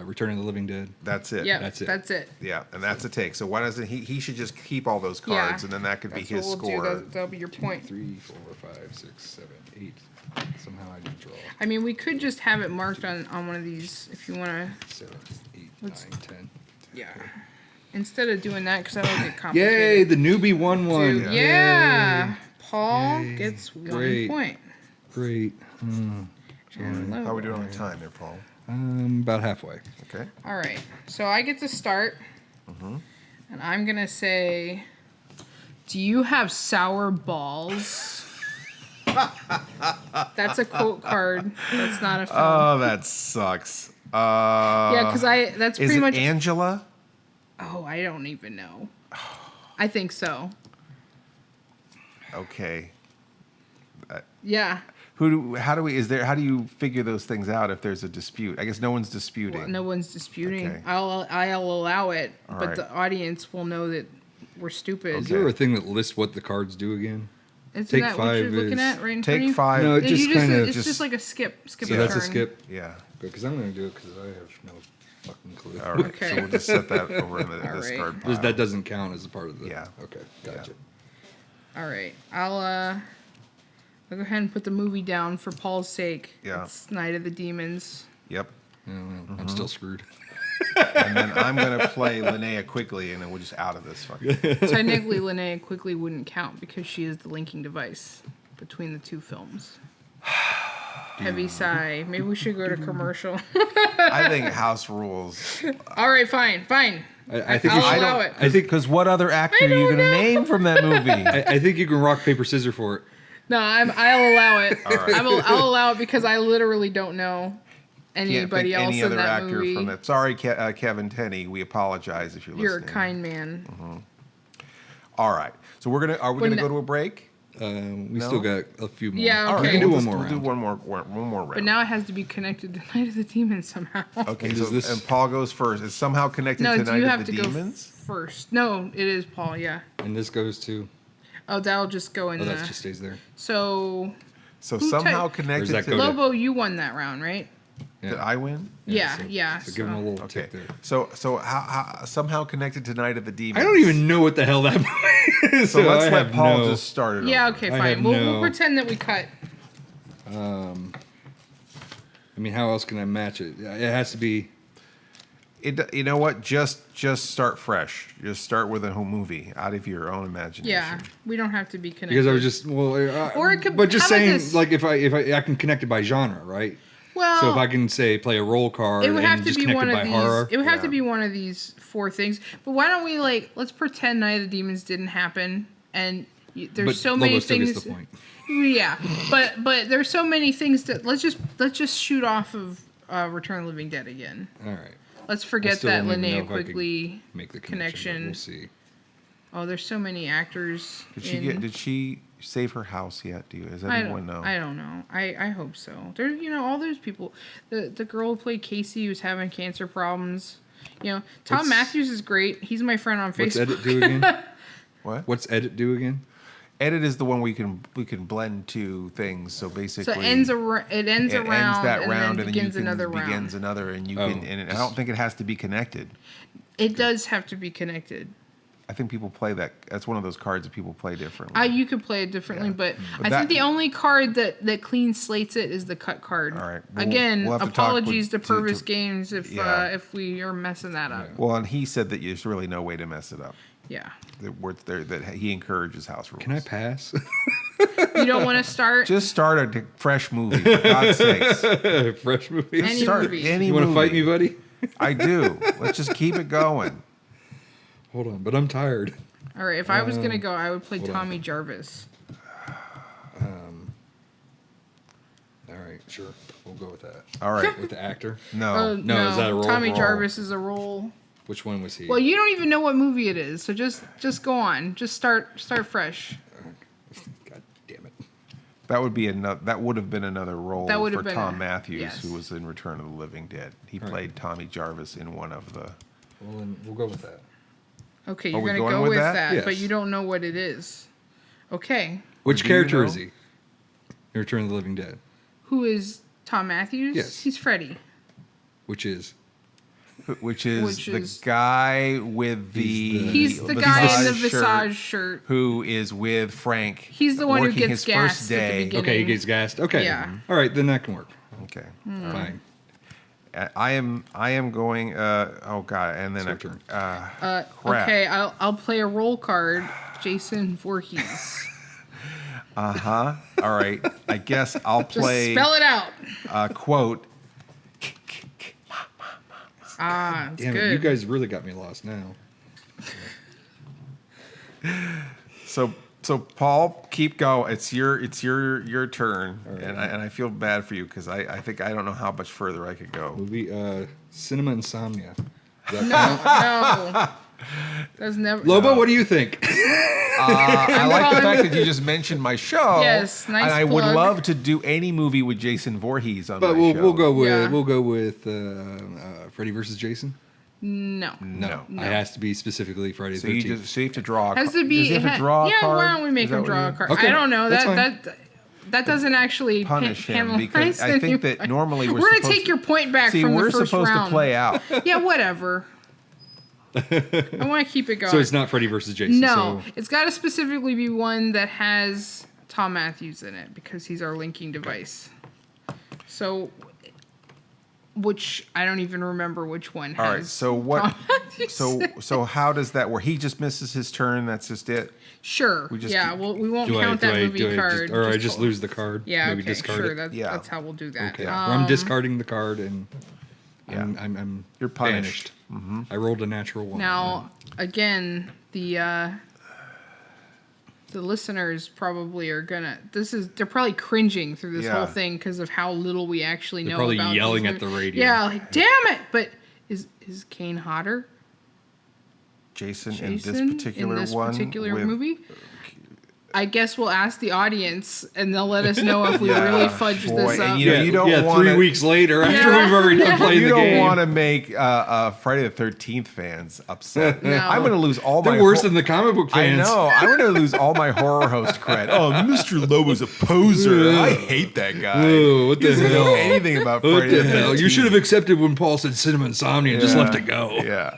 Speaker 3: Return of the Living Dead.
Speaker 2: That's it.
Speaker 4: Yeah,
Speaker 3: That's it.
Speaker 4: That's it.
Speaker 2: Yeah, and that's a take. So why doesn't he should just keep all those cards, and then that could be
Speaker 4: That's
Speaker 2: his
Speaker 4: what we'll
Speaker 2: score.
Speaker 4: do. That'll be your point.
Speaker 3: 3, 4, 5, 6, 7, 8. Somehow I didn't draw.
Speaker 4: I mean, we could just have it marked on one of these if you want to.
Speaker 3: 7, 8, 9,
Speaker 4: Let's-
Speaker 3: 10.
Speaker 4: Yeah. Instead of doing that, because that'll get complicated.
Speaker 3: Yay! The newbie won one.
Speaker 4: Dude, yeah.
Speaker 3: Yay.
Speaker 4: Paul
Speaker 3: Yay.
Speaker 4: gets 1
Speaker 3: Great.
Speaker 4: point.
Speaker 3: Great.
Speaker 4: And
Speaker 2: How are we
Speaker 4: Lobo.
Speaker 2: doing on time there, Paul?
Speaker 3: About halfway.
Speaker 2: Okay.
Speaker 4: All right. So I get to start. And I'm going to say, do you have sour balls? That's a quote card. That's not a film.
Speaker 2: Oh, that sucks.
Speaker 4: Yeah, because that's
Speaker 2: Is
Speaker 4: pretty
Speaker 2: it
Speaker 4: much.
Speaker 2: Angela?
Speaker 4: Oh, I don't even know. I think so.
Speaker 2: Okay.
Speaker 4: Yeah.
Speaker 2: How do you figure those things out if there's a dispute? I guess no one's disputing.
Speaker 4: Well, no one's disputing.
Speaker 2: Okay.
Speaker 4: I'll allow it,
Speaker 2: All
Speaker 4: but
Speaker 2: right.
Speaker 4: the audience will know that we're stupid.
Speaker 3: Is there a thing that lists what the cards do again?
Speaker 4: Isn't
Speaker 3: Take
Speaker 4: that what
Speaker 3: 5
Speaker 4: you're looking
Speaker 3: is-
Speaker 4: at right in front
Speaker 2: Take
Speaker 4: of you?
Speaker 2: 5.
Speaker 3: No, it
Speaker 4: You
Speaker 3: just kind of.
Speaker 4: it's just like a skip
Speaker 3: So
Speaker 4: a
Speaker 3: that's
Speaker 4: turn.
Speaker 3: a skip.
Speaker 2: Yeah.
Speaker 3: Because I'm going to do it because I have no fucking clue.
Speaker 2: All right.
Speaker 4: Okay.
Speaker 2: So we'll just set that over in the
Speaker 4: All right.
Speaker 2: discard
Speaker 3: Because
Speaker 2: pile.
Speaker 3: that doesn't count as a part of the.
Speaker 2: Yeah.
Speaker 3: Okay. Gotcha.
Speaker 4: All right, I'll go ahead and put the movie down for Paul's sake.
Speaker 2: Yeah.
Speaker 4: It's Night of the Demons.
Speaker 2: Yep.
Speaker 3: Yeah, well, I'm still screwed.
Speaker 2: And then I'm gonna play Linnea quickly, and then we're just out of this fucking.
Speaker 4: Technically, Linnea quickly wouldn't count because she is the linking device between the two films. Heavy sigh. Maybe we should go to commercial.
Speaker 2: I think house rules.
Speaker 4: All right, fine.
Speaker 3: I think
Speaker 4: I'll
Speaker 3: you should.
Speaker 4: allow it.
Speaker 3: I think.
Speaker 2: Because what other actor are you
Speaker 4: don't
Speaker 2: gonna
Speaker 4: know.
Speaker 2: name from that movie?
Speaker 3: I think you can rock paper scissors for it.
Speaker 4: No, I'll allow it.
Speaker 2: right.
Speaker 4: I'll allow it because I literally don't know
Speaker 2: Can't
Speaker 4: anybody
Speaker 2: think
Speaker 4: else
Speaker 2: any
Speaker 4: in
Speaker 2: other
Speaker 4: that
Speaker 2: actor
Speaker 4: movie.
Speaker 2: from that. Sorry, Kevin Tenney. We apologize if you're
Speaker 4: You're a
Speaker 2: listening.
Speaker 4: kind man.
Speaker 2: All right. So are we
Speaker 4: When
Speaker 2: gonna
Speaker 4: the-
Speaker 2: go to a break?
Speaker 3: We still got a few more.
Speaker 4: Yeah,
Speaker 3: We
Speaker 4: okay.
Speaker 3: can do
Speaker 2: We'll
Speaker 3: one
Speaker 2: just-
Speaker 3: more
Speaker 2: We'll do
Speaker 3: round.
Speaker 2: one more round.
Speaker 4: But now it has to be connected to Night of the Demons somehow.
Speaker 2: Okay.
Speaker 3: And
Speaker 2: So,
Speaker 3: does this-
Speaker 2: and Paul goes first. It's somehow connected
Speaker 4: No,
Speaker 2: to
Speaker 4: do you
Speaker 2: Night
Speaker 4: have
Speaker 2: of
Speaker 4: to
Speaker 2: the
Speaker 4: go
Speaker 2: Demons.
Speaker 4: first? No, it is Paul. Yeah.
Speaker 3: And this goes to.
Speaker 4: Oh, that'll just go in
Speaker 3: Oh,
Speaker 4: the.
Speaker 3: that just stays there.
Speaker 4: So
Speaker 2: So
Speaker 4: Who
Speaker 2: somehow
Speaker 4: type-
Speaker 2: connected
Speaker 3: Does that
Speaker 2: to.
Speaker 3: go to-
Speaker 4: Lobo, you won that round, right?
Speaker 2: Did I win?
Speaker 4: Yeah,
Speaker 3: so,
Speaker 4: yeah.
Speaker 3: So give him a little
Speaker 2: Okay.
Speaker 3: tick there.
Speaker 2: So how somehow connected to Night of the Demons.
Speaker 3: I don't even know what the hell that is.
Speaker 2: So let's
Speaker 3: I
Speaker 2: let
Speaker 3: have
Speaker 2: Paul
Speaker 3: no-
Speaker 2: just start it.
Speaker 4: Yeah.
Speaker 2: over.
Speaker 4: Okay.
Speaker 3: I
Speaker 4: Fine.
Speaker 3: have
Speaker 4: We'll
Speaker 3: no-
Speaker 4: pretend that we cut.
Speaker 3: I mean, how else can I match it? It has to be.
Speaker 2: You know what? Just start fresh. Just start with a whole movie out of your own imagination.
Speaker 4: Yeah. We don't have to be connected.
Speaker 3: Because I was just
Speaker 4: Or it could-
Speaker 3: but just
Speaker 4: how about
Speaker 3: saying
Speaker 4: this?
Speaker 3: like if I can connect it by genre, right?
Speaker 4: Well.
Speaker 3: So if I can say play a roll card
Speaker 4: It would have
Speaker 3: and
Speaker 4: to
Speaker 3: just
Speaker 4: be
Speaker 3: connect
Speaker 4: one
Speaker 3: it
Speaker 4: of
Speaker 3: by
Speaker 4: these.
Speaker 3: horror.
Speaker 4: It would have to
Speaker 2: Yeah.
Speaker 4: be one of these 4 things. But why don't we let's pretend Night of the Demons didn't happen, and there's
Speaker 3: But
Speaker 4: so
Speaker 3: Lobo
Speaker 4: many
Speaker 3: still
Speaker 4: things.
Speaker 3: gets the point.
Speaker 4: Yeah, but there's so many things that let's just shoot off of Return of the Living Dead again.
Speaker 3: All right.
Speaker 4: Let's
Speaker 3: I
Speaker 4: forget
Speaker 3: still
Speaker 4: that
Speaker 3: don't even know
Speaker 4: Linnea
Speaker 3: if I could
Speaker 4: quickly
Speaker 3: make the
Speaker 4: connection.
Speaker 3: but We'll see.
Speaker 4: Oh, there's so many actors.
Speaker 2: Did she save her house yet? Does anyone know?
Speaker 4: I don't know. I hope so. There, all those people. The girl who played Casey who's having cancer problems. Tom Matthews is great. He's my friend on Facebook.
Speaker 3: What's edit do again?
Speaker 2: What?
Speaker 3: What's edit do again?
Speaker 2: Edit is the one we can blend two things. So basically,
Speaker 4: So it ends a round,
Speaker 2: that round,
Speaker 4: and then
Speaker 2: and
Speaker 4: begins
Speaker 2: then you can
Speaker 4: another round.
Speaker 2: begins another, and you
Speaker 3: Oh,
Speaker 2: can. And I don't think it has to be connected.
Speaker 4: It does have to be connected.
Speaker 2: I think people play that. That's one of those cards that people play differently.
Speaker 4: You could play it differently,
Speaker 2: Yeah.
Speaker 4: but
Speaker 2: But
Speaker 4: I
Speaker 2: that-
Speaker 4: think the only card that clean slates it is the cut card.
Speaker 2: All right.
Speaker 4: Again,
Speaker 2: we'll have to talk
Speaker 4: apologies
Speaker 2: with-
Speaker 4: to Pervis Games
Speaker 2: Yeah.
Speaker 4: if we are messing that up.
Speaker 2: Well, and he said that there's really no way to mess it up.
Speaker 4: Yeah.
Speaker 2: That he encourages house rules.
Speaker 3: Can I pass?
Speaker 4: You don't want to start
Speaker 2: Just start a fresh movie, for God's sakes.
Speaker 3: Fresh movie.
Speaker 4: Any
Speaker 2: Start
Speaker 4: movie.
Speaker 2: any
Speaker 3: You want to
Speaker 2: movie.
Speaker 3: fight me, buddy?
Speaker 2: I do. Let's just keep it going.
Speaker 3: Hold on, but I'm tired.
Speaker 4: All right, if I was gonna go, I would play
Speaker 3: hold on.
Speaker 4: Tommy Jarvis.
Speaker 3: All right, sure. We'll go with that.
Speaker 2: All right.
Speaker 3: With the actor?
Speaker 2: No.
Speaker 3: No, is that a role?
Speaker 4: Tommy
Speaker 3: Role.
Speaker 4: Jarvis is a role.
Speaker 3: Which one was he?
Speaker 4: Well, you don't even know what movie it is, so just go on. Just start fresh.
Speaker 3: God damn it.
Speaker 2: That would be another. That would have been another role
Speaker 4: That would
Speaker 2: for
Speaker 4: have been
Speaker 2: Tom Matthews,
Speaker 4: yes.
Speaker 2: who was in Return of the Living Dead. He
Speaker 3: All
Speaker 2: played Tommy Jarvis in one of the.
Speaker 3: Well, then we'll go with that.
Speaker 4: Okay,
Speaker 2: Are
Speaker 4: you're
Speaker 2: we
Speaker 4: gonna
Speaker 2: going
Speaker 4: go
Speaker 2: with
Speaker 4: with
Speaker 2: that?
Speaker 4: that,
Speaker 3: Yes.
Speaker 4: but you don't know what it is. Okay,
Speaker 3: Which
Speaker 2: Do you
Speaker 3: character
Speaker 2: know?
Speaker 3: is he? In Return of the Living Dead.
Speaker 4: who is Tom Matthews?
Speaker 3: Yes.
Speaker 4: He's Freddy.
Speaker 3: Which is?
Speaker 2: Which is
Speaker 4: Which
Speaker 2: the
Speaker 4: is-
Speaker 2: guy with the.
Speaker 4: He's the guy in the
Speaker 2: visage
Speaker 4: visage shirt.
Speaker 2: who is with Frank.
Speaker 4: He's the one who
Speaker 2: working
Speaker 4: gets
Speaker 2: his
Speaker 4: gassed
Speaker 2: first
Speaker 4: at the
Speaker 2: day.
Speaker 4: beginning.
Speaker 3: Okay, he gets gassed. Okay.
Speaker 4: Yeah.
Speaker 3: All right, then that can work.
Speaker 2: Okay.
Speaker 3: Fine.
Speaker 2: I am going. Oh God! And then
Speaker 3: It's your turn.
Speaker 2: crap.
Speaker 4: Okay, I'll play a role card. Jason Voorhees.
Speaker 2: All right. I guess I'll
Speaker 4: Just
Speaker 2: play.
Speaker 4: spell it out.
Speaker 2: Quote.
Speaker 4: It's
Speaker 3: Damn
Speaker 4: good.
Speaker 3: it, you guys really got me lost now.
Speaker 2: So Paul, keep going. It's your turn,
Speaker 3: Right.
Speaker 2: and I feel bad for you because I think I don't know how much further I could go.
Speaker 3: Movie, Cinema Insomnia. Does that count?
Speaker 4: No. That's never.
Speaker 3: Lobo, what do you think?
Speaker 2: I like the fact that you just mentioned my show.
Speaker 4: Yes, nice
Speaker 2: And I would
Speaker 4: plug.
Speaker 2: love to do any movie with Jason Voorhees on
Speaker 3: But
Speaker 2: my show.
Speaker 3: we'll go with
Speaker 4: Yeah.
Speaker 3: Freddy versus Jason.
Speaker 4: No.
Speaker 2: No.
Speaker 3: It has to be specifically Friday the
Speaker 2: So you
Speaker 3: 13th.
Speaker 2: just so you have to draw.
Speaker 4: Has to be.
Speaker 2: Does he have to draw a
Speaker 4: yeah.
Speaker 2: card?
Speaker 4: Why don't we make
Speaker 2: Is that
Speaker 4: him
Speaker 2: what
Speaker 4: draw a
Speaker 2: you-
Speaker 4: card?
Speaker 3: Okay,
Speaker 4: I don't know.
Speaker 3: that's
Speaker 4: That doesn't actually
Speaker 2: Punish him
Speaker 4: penalize
Speaker 2: because I think that
Speaker 4: anybody.
Speaker 2: normally we're
Speaker 4: gonna
Speaker 2: supposed
Speaker 4: take
Speaker 2: to-
Speaker 4: your point back
Speaker 2: See,
Speaker 4: from
Speaker 2: we're
Speaker 4: the first
Speaker 2: supposed
Speaker 4: round.
Speaker 2: to play out.
Speaker 4: Yeah, whatever. I want to keep it going.
Speaker 3: So it's not Freddy versus Jason.
Speaker 4: No,
Speaker 3: So
Speaker 4: it's got to specifically be one that has Tom Matthews in it because he's our linking device. So, which I don't even remember which one has.
Speaker 2: All right. So what?
Speaker 4: Tom Matthews in it.
Speaker 2: So how does that work? He just misses his turn. That's just it.
Speaker 4: Sure.
Speaker 2: we just
Speaker 4: yeah.
Speaker 2: keep-
Speaker 4: Well, we won't count that movie card.
Speaker 3: or I just lose the card?
Speaker 4: Yeah.
Speaker 3: Maybe
Speaker 4: Okay.
Speaker 3: discard
Speaker 4: Sure.
Speaker 3: it.
Speaker 4: That's how we'll do that.
Speaker 3: Okay. Well, I'm discarding the card and
Speaker 2: Yeah.
Speaker 3: I'm
Speaker 2: You're punished.
Speaker 3: banished. I rolled a natural one.
Speaker 4: Now, again, the listeners probably are gonna. They're probably cringing through this
Speaker 2: Yeah.
Speaker 4: whole thing because of how little we actually know.
Speaker 3: probably
Speaker 4: about
Speaker 3: yelling
Speaker 4: these
Speaker 3: at the
Speaker 4: movies.
Speaker 3: radio.
Speaker 4: Yeah, like damn it! But is Kane hotter?
Speaker 2: Jason
Speaker 4: Jason
Speaker 2: in this particular
Speaker 4: in this
Speaker 2: one
Speaker 4: particular
Speaker 2: with-
Speaker 4: movie? I guess we'll ask the audience, and they'll let us know if we
Speaker 2: Yeah,
Speaker 4: really fudged
Speaker 2: boy,
Speaker 4: this
Speaker 2: and
Speaker 4: up.
Speaker 2: you know, you don't
Speaker 3: yeah,
Speaker 2: want
Speaker 3: 3 weeks later after
Speaker 4: Yeah.
Speaker 3: we've already done playing
Speaker 2: You
Speaker 3: the
Speaker 2: don't
Speaker 3: game.
Speaker 2: want to make Friday the 13th fans upset.
Speaker 4: No.
Speaker 2: I'm going to lose all my.
Speaker 3: They're worse than the comic book
Speaker 2: I
Speaker 3: fans.
Speaker 2: know. I'm going to lose all my horror host cred. Oh, Mr. Lobo's a poser. I hate that guy.
Speaker 3: Oh, what
Speaker 2: He
Speaker 3: the
Speaker 2: doesn't know
Speaker 3: hell?
Speaker 2: anything about
Speaker 3: What
Speaker 2: Friday
Speaker 3: the hell? You
Speaker 2: 13th.
Speaker 3: should have accepted when Paul said Cinema Insomnia and just
Speaker 2: Yeah.
Speaker 3: left it go.
Speaker 2: Yeah.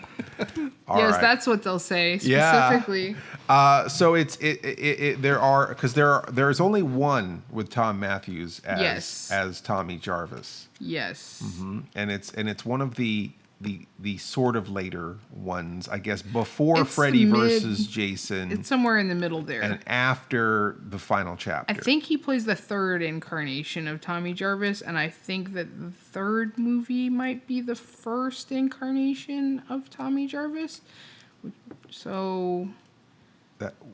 Speaker 2: All
Speaker 4: Yes,
Speaker 2: right.
Speaker 4: that's what they'll say
Speaker 2: Yeah.
Speaker 4: specifically.
Speaker 2: So there's only one with Tom Matthews as Tommy Jarvis,
Speaker 4: Yes.
Speaker 2: and it's one of the sort of later ones, I guess, before
Speaker 4: It's
Speaker 2: Freddy
Speaker 4: the mid-
Speaker 2: versus Jason,
Speaker 4: It's somewhere in the middle there.
Speaker 2: and after the final
Speaker 4: I
Speaker 2: chapter.
Speaker 4: think he plays the third incarnation of Tommy Jarvis, and I think that the third movie might be the first incarnation of Tommy Jarvis. So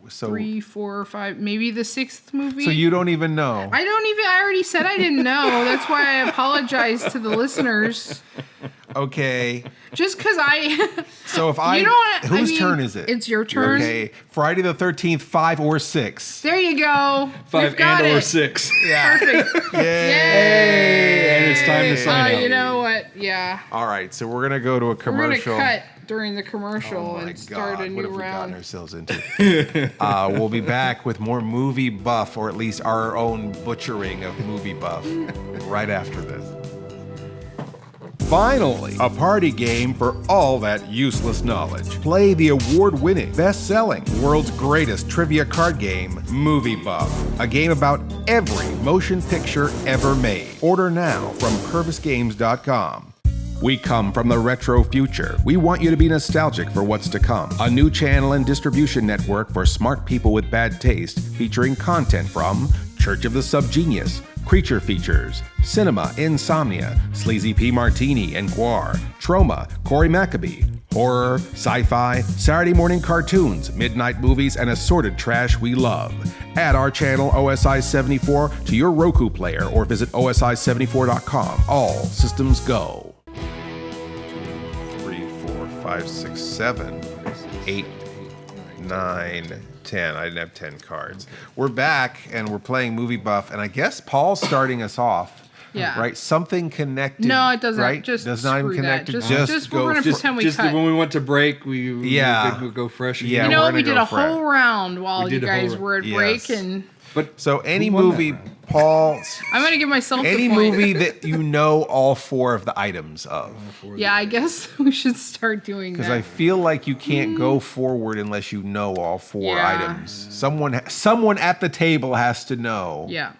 Speaker 2: so
Speaker 4: 3, 4, 5, maybe the sixth movie.
Speaker 2: so you don't even know.
Speaker 4: I already said I didn't know. That's why I apologize to the listeners.
Speaker 2: Okay.
Speaker 4: Just because I.
Speaker 2: So if I,
Speaker 4: You know what?
Speaker 2: whose
Speaker 4: I mean,
Speaker 2: turn is it?
Speaker 4: It's your turn.
Speaker 2: Okay. Friday the 13th, 5 or 6.
Speaker 4: There you go.
Speaker 3: 5
Speaker 4: We've got
Speaker 3: and or
Speaker 4: it.
Speaker 3: 6.
Speaker 2: Yeah.
Speaker 4: Perfect.
Speaker 3: Hey, and it's time to sign out.
Speaker 4: You know what? Yeah.
Speaker 2: All right. So we're gonna go to a
Speaker 4: We're
Speaker 2: commercial.
Speaker 4: gonna cut during the commercial
Speaker 2: Oh my
Speaker 4: and start
Speaker 2: God,
Speaker 4: a
Speaker 2: what
Speaker 4: new
Speaker 2: have we gotten
Speaker 4: round.
Speaker 2: ourselves into? We'll be back with more Movie Buff, or at least our own butchering of Movie Buff, right after this. Finally, a party game for all that useless knowledge. Play the award-winning, best-selling, world's greatest trivia card game, Movie Buff. A game about every motion picture ever made. Order now from PervisGames.com. We come from the retro future. We want you to be nostalgic for what's to come. A new channel and distribution network for smart people with bad taste, featuring content from Church of the Subgenius, Creature Features, Cinema, Insomnia, Sleazy P. Martini and Guar, Troma, Corey Maccabee, horror, sci-fi, Saturday morning cartoons, midnight movies, and assorted trash we love. Add our channel OSI74 to your Roku player or visit OSI74.com. All systems go. 2, 3, 4, 5, 6, 7, 8, 9, 10. I didn't have 10 cards. We're back and we're playing Movie Buff, and I guess Paul's starting us off.
Speaker 4: Yeah.
Speaker 2: Right? Something connected.
Speaker 4: No, it doesn't.
Speaker 2: Right?
Speaker 4: Just
Speaker 2: does not even
Speaker 4: screw
Speaker 2: connect.
Speaker 4: that.
Speaker 2: Just
Speaker 4: we're gonna pretend we cut.
Speaker 3: When we went to break, we would go fresh.
Speaker 2: Yeah,
Speaker 4: you know
Speaker 2: we're
Speaker 4: what? We
Speaker 2: gonna
Speaker 4: did
Speaker 2: go
Speaker 4: a whole round while you guys were at break, and
Speaker 2: but so any movie, Paul.
Speaker 4: I'm gonna give myself
Speaker 2: any
Speaker 4: the point.
Speaker 2: movie that you know all 4 of the items of.
Speaker 4: Yeah, I guess we should start doing that.
Speaker 2: Because I feel like you can't go forward unless you know all 4 items. Someone at the table has to know.
Speaker 4: Yeah.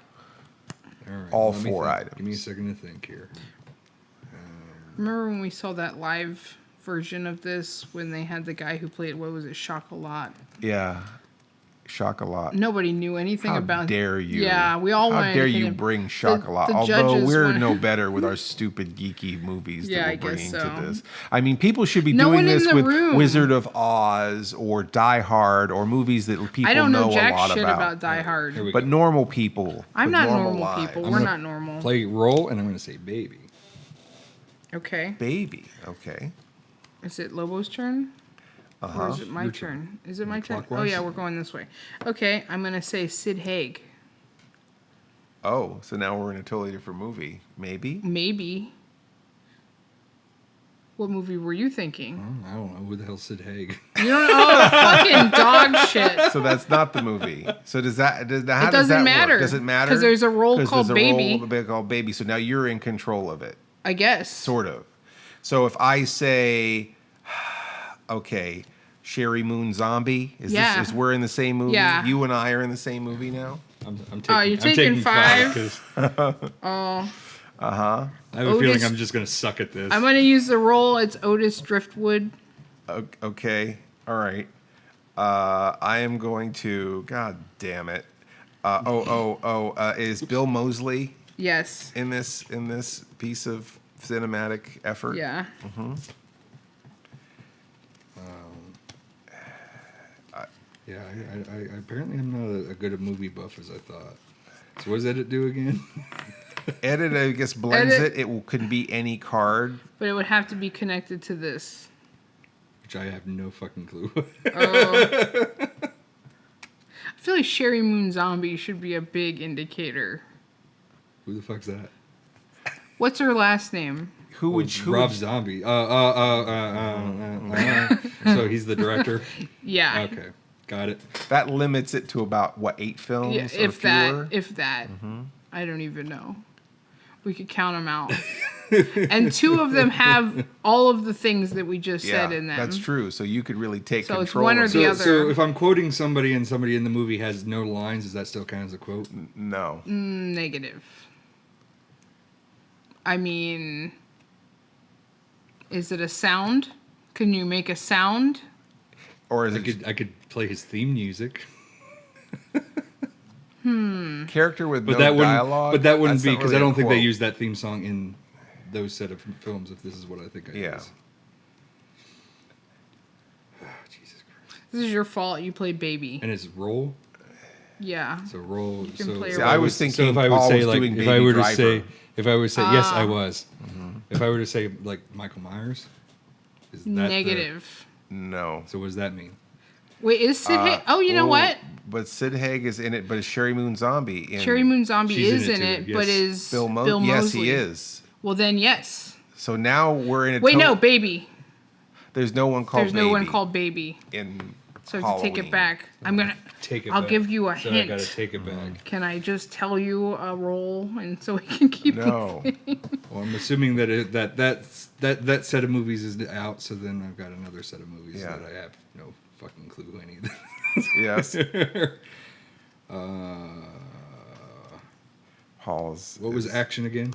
Speaker 2: All 4 items.
Speaker 3: Give me a second to think here.
Speaker 4: Remember when we saw that live version of this when they had the guy who played, what was it, Chocolat?
Speaker 2: Yeah. Chocolat.
Speaker 4: Nobody knew anything about.
Speaker 2: How dare you?
Speaker 4: Yeah, we all wanted.
Speaker 2: How dare you bring Chocolat? Although we're no better with our stupid geeky movies that we're bringing to this. I mean, people should be doing this with Wizard of Oz or Die Hard or movies that people
Speaker 4: I don't know
Speaker 2: a
Speaker 4: jack
Speaker 2: lot
Speaker 4: shit
Speaker 2: about.
Speaker 4: about Die Hard.
Speaker 2: But normal people.
Speaker 4: I'm not normal
Speaker 2: lives.
Speaker 4: people. We're not normal.
Speaker 3: Play roll, and I'm going to say baby.
Speaker 4: Okay.
Speaker 2: Baby. Okay.
Speaker 4: Is it Lobo's turn? Or is it my turn? Is it my turn? Oh, yeah, we're going this way. Okay, I'm going to say Sid Haig.
Speaker 2: Oh, so now we're in a totally different movie. Maybe?
Speaker 4: Maybe. What movie were you thinking?
Speaker 3: I don't know. Who the hell's Sid Haig?
Speaker 4: You don't know? Fucking dog shit.
Speaker 2: So that's not the movie. So does that...
Speaker 4: It doesn't matter.
Speaker 2: Work? Does it matter?
Speaker 4: Because there's a role called Baby.
Speaker 2: There's a role called Baby. So now you're in control of it.
Speaker 4: I guess.
Speaker 2: Sort of. So if I say... Okay, Sherry Moon Zombie. Is we're in the same movie?
Speaker 4: Yeah.
Speaker 2: You and I are in the same movie now?
Speaker 4: You're taking 5?
Speaker 3: I have a feeling I'm just going to suck at this.
Speaker 4: I'm going to use the role. It's Otis Driftwood.
Speaker 2: Okay. All right. I am going to... God damn it. Is Bill Moseley
Speaker 4: Yes.
Speaker 2: in this piece of cinematic effort?
Speaker 4: Yeah.
Speaker 2: Mm-hmm.
Speaker 3: Yeah, I apparently I'm not as good a movie buff as I thought. So what does edit do again?
Speaker 2: Edit, I guess, blends it. It could be any card.
Speaker 4: But it would have to be connected to this.
Speaker 3: Which I have no fucking clue.
Speaker 4: I feel like Sherry Moon Zombie should be a big indicator.
Speaker 3: Who the fuck's that?
Speaker 4: What's her last name?
Speaker 3: Rob Zombie. So he's the director?
Speaker 4: Yeah.
Speaker 3: Okay. Got it.
Speaker 2: That limits it to about, 8 films?
Speaker 4: Yeah,
Speaker 2: or fewer?
Speaker 4: If that. Mm-hmm. I don't even know. We could count them out. And 2 of them have all of the things that we just said in them.
Speaker 2: That's true. So you could really take control.
Speaker 4: It's one or the other.
Speaker 3: So if I'm quoting somebody and somebody in the movie has no lines, does that still count as a quote?
Speaker 2: No.
Speaker 4: Negative. I mean, is it a sound? Can you make a sound?
Speaker 2: Or is
Speaker 3: I could play his theme music.
Speaker 2: Character with no
Speaker 3: dialogue? But that wouldn't be, because I don't think they
Speaker 2: use.
Speaker 3: use that theme song in those set of films, if this is what I think it is. Oh, Jesus Christ.
Speaker 4: This is your fault. You played Baby.
Speaker 3: And it's roll?
Speaker 4: Yeah.
Speaker 3: So roll.
Speaker 4: You can play
Speaker 2: I was thinking
Speaker 3: so if I would
Speaker 2: Paul
Speaker 3: say,
Speaker 2: was
Speaker 3: like,
Speaker 2: doing
Speaker 3: if
Speaker 2: Baby
Speaker 3: I were to
Speaker 2: Driver.
Speaker 3: say, yes, I was. Mm-hmm. If I were to say, like, Michael Myers, is that
Speaker 4: Negative.
Speaker 2: No.
Speaker 3: So what does that mean?
Speaker 4: Wait, is Sid Haig? Oh, you know what?
Speaker 2: But Sid Haig is in it, but is Sherry Moon Zombie in
Speaker 4: Sherry Moon Zombie
Speaker 3: She's
Speaker 4: is
Speaker 3: in it
Speaker 4: in
Speaker 3: too,
Speaker 4: it, but
Speaker 3: yes.
Speaker 4: is
Speaker 2: Bill
Speaker 4: Moseley?
Speaker 2: Yes, he is.
Speaker 4: Well, then yes.
Speaker 2: So now we're in a...
Speaker 4: Wait, no, Baby.
Speaker 2: There's no one called
Speaker 4: There's
Speaker 2: Baby.
Speaker 4: no one called Baby.
Speaker 2: In
Speaker 4: So I have to take it
Speaker 2: Halloween.
Speaker 4: back. I'm going to...
Speaker 3: Take it
Speaker 4: I'll
Speaker 3: back.
Speaker 4: give you a
Speaker 3: so
Speaker 4: hint.
Speaker 3: I gotta take it back.
Speaker 4: Can I just tell you a role and so we can keep
Speaker 2: No.
Speaker 3: Well, I'm assuming that that set of movies is out, so then I've got another set of movies that I have no fucking clue who any of them.
Speaker 2: Yes. Paul's...
Speaker 3: What was action again?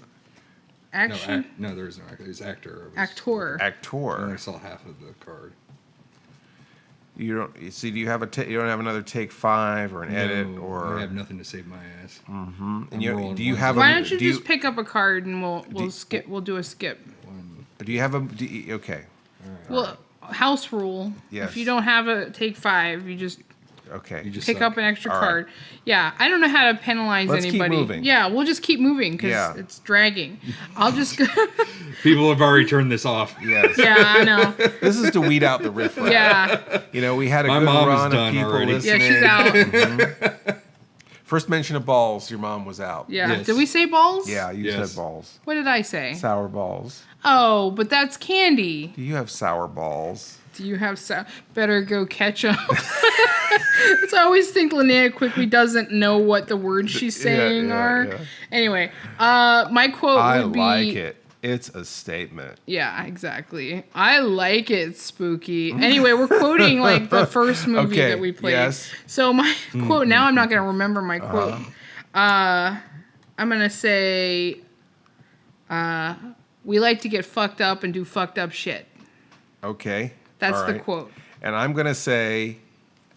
Speaker 4: Action?
Speaker 3: No, there was no actor. It was actor.
Speaker 4: Actor.
Speaker 3: I
Speaker 2: Actor.
Speaker 3: only saw half of the card.
Speaker 2: You don't see? Do you have you don't have another take 5 or an edit or?
Speaker 3: I have nothing to save my ass.
Speaker 2: Mm-hmm. And do you have?
Speaker 4: Why don't you just pick up a card and we'll skip? We'll do a skip.
Speaker 2: Do you have a? Okay.
Speaker 4: Well, house rule.
Speaker 2: Yes.
Speaker 4: If you don't have a take 5, you just pick
Speaker 3: suck.
Speaker 4: up an extra
Speaker 2: All
Speaker 4: card.
Speaker 2: right.
Speaker 4: Yeah, I don't know how to penalize
Speaker 2: Let's keep
Speaker 4: anybody.
Speaker 2: moving.
Speaker 4: Yeah, we'll just keep moving because it's dragging. I'll just go.
Speaker 3: People have already turned this off.
Speaker 2: Yes.
Speaker 4: Yeah, I know.
Speaker 2: This is to weed out the riffraff.
Speaker 4: Yeah.
Speaker 2: You know, we had a
Speaker 3: My
Speaker 2: good
Speaker 3: mom is
Speaker 2: run of
Speaker 3: done
Speaker 2: people
Speaker 3: already.
Speaker 2: listening.
Speaker 4: Yeah, she's out.
Speaker 2: Mhm. First mention of balls, your mom was out.
Speaker 4: Yeah.
Speaker 3: Yes.
Speaker 4: Did we say balls?
Speaker 2: Yeah, you
Speaker 3: Yes.
Speaker 2: said balls.
Speaker 4: What did I say?
Speaker 2: Sour balls.
Speaker 4: Oh, but that's candy.
Speaker 2: Do you have sour balls?
Speaker 4: Do you have better go catch them? I always think Linnea quickly doesn't know what the words she's saying are.
Speaker 2: Yeah.
Speaker 4: Anyway, my quote
Speaker 2: I
Speaker 4: would be...
Speaker 2: like it. It's a statement.
Speaker 4: Yeah, exactly. I like it, spooky. Anyway, we're quoting like the first movie
Speaker 2: Okay,
Speaker 4: that we played.
Speaker 2: yes.
Speaker 4: So my quote, now I'm not going to remember my quote. I'm going to say, we like to get fucked up and do fucked up shit.
Speaker 2: Okay.
Speaker 4: That's
Speaker 2: all
Speaker 4: the
Speaker 2: right.
Speaker 4: quote.
Speaker 2: And I'm going to say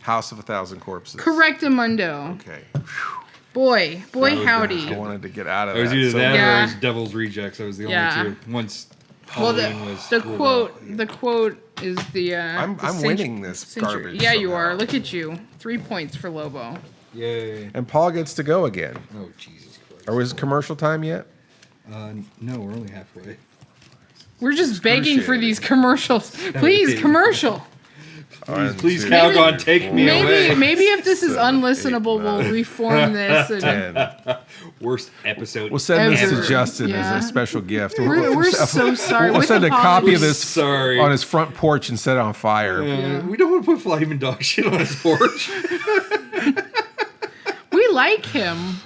Speaker 2: House of a Thousand Corpses.
Speaker 4: Correctamundo.
Speaker 2: Okay.
Speaker 4: Boy, howdy.
Speaker 2: I wanted to get out of
Speaker 3: It was
Speaker 2: that.
Speaker 3: either
Speaker 2: so
Speaker 3: that
Speaker 4: Yeah.
Speaker 3: or it was Devil's Rejects. That was the only
Speaker 4: Yeah.
Speaker 3: two. Once
Speaker 4: Well,
Speaker 3: Halloween was
Speaker 4: the
Speaker 3: ruled
Speaker 4: quote,
Speaker 3: out.
Speaker 4: the quote is the.
Speaker 2: I'm
Speaker 4: the
Speaker 2: winning this garbage
Speaker 4: Yeah, you
Speaker 2: somehow.
Speaker 4: are. Look at you. 3 points for Lobo.
Speaker 3: Yay.
Speaker 2: And Paul gets to go again.
Speaker 3: Oh, Jesus Christ.
Speaker 2: Or was it commercial time yet?
Speaker 3: No, we're only halfway.
Speaker 4: We're just begging for these commercials. Please, commercial.
Speaker 3: Please, Calgon, take me away.
Speaker 4: Maybe if this is unlistenable, we'll reform this. And
Speaker 2: 10.
Speaker 3: Worst episode.
Speaker 2: We'll send this
Speaker 4: Ever.
Speaker 2: to Justin
Speaker 4: Yeah.
Speaker 2: as a special gift.
Speaker 4: We're so sorry.
Speaker 2: We'll
Speaker 4: With
Speaker 2: send a copy of
Speaker 4: apologies.
Speaker 2: this
Speaker 3: Sorry.
Speaker 2: on his front porch and set it on fire.
Speaker 3: We don't want to put flaming dog shit on his porch.
Speaker 4: We like him.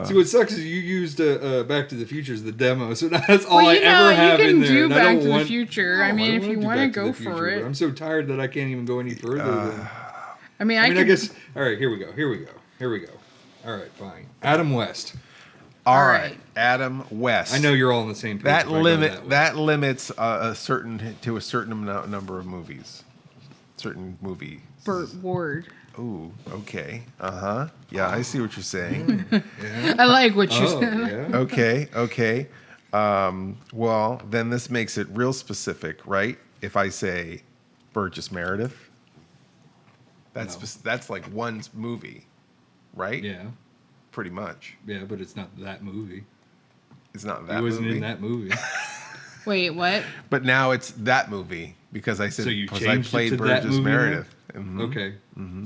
Speaker 3: See, what sucks is you used Back to the Future as the demo, so that's all
Speaker 4: Well,
Speaker 3: I
Speaker 4: you know,
Speaker 3: ever
Speaker 4: you
Speaker 3: have
Speaker 4: can
Speaker 3: in there.
Speaker 4: do
Speaker 3: and I
Speaker 4: Back
Speaker 3: don't
Speaker 4: to the
Speaker 3: want-
Speaker 4: Future.
Speaker 3: No,
Speaker 4: I mean, if
Speaker 3: don't
Speaker 4: you
Speaker 3: do
Speaker 4: wanna
Speaker 3: Back to
Speaker 4: go
Speaker 3: the
Speaker 4: for
Speaker 3: Future,
Speaker 4: it.
Speaker 3: but I'm so tired that I can't even go any further.
Speaker 4: I mean,
Speaker 3: I guess. All right, here we go. All right, fine. Adam West.
Speaker 2: All
Speaker 4: right.
Speaker 2: right, Adam West.
Speaker 3: I know you're all on the same page.
Speaker 2: that
Speaker 3: but I go
Speaker 2: limit
Speaker 3: way.
Speaker 2: that limits a certain number of movies. Certain movie.
Speaker 4: Burt Ward.
Speaker 2: Ooh, okay. Yeah, I see what you're saying.
Speaker 4: I like what you
Speaker 3: Oh,
Speaker 4: said.
Speaker 3: yeah.
Speaker 2: Okay. Well, then this makes it real specific, right? If I say Burgess Meredith, that's like one movie, right?
Speaker 3: Yeah.
Speaker 2: Pretty much.
Speaker 3: Yeah, but it's not that movie.
Speaker 2: It's not that
Speaker 3: He wasn't
Speaker 2: movie.
Speaker 3: in that movie.
Speaker 4: Wait, what?
Speaker 2: But now it's that movie because I said
Speaker 3: So you
Speaker 2: because I
Speaker 3: changed it
Speaker 2: played
Speaker 3: to that
Speaker 2: Burgess
Speaker 3: movie now?
Speaker 2: Meredith. Mhm.
Speaker 3: Okay.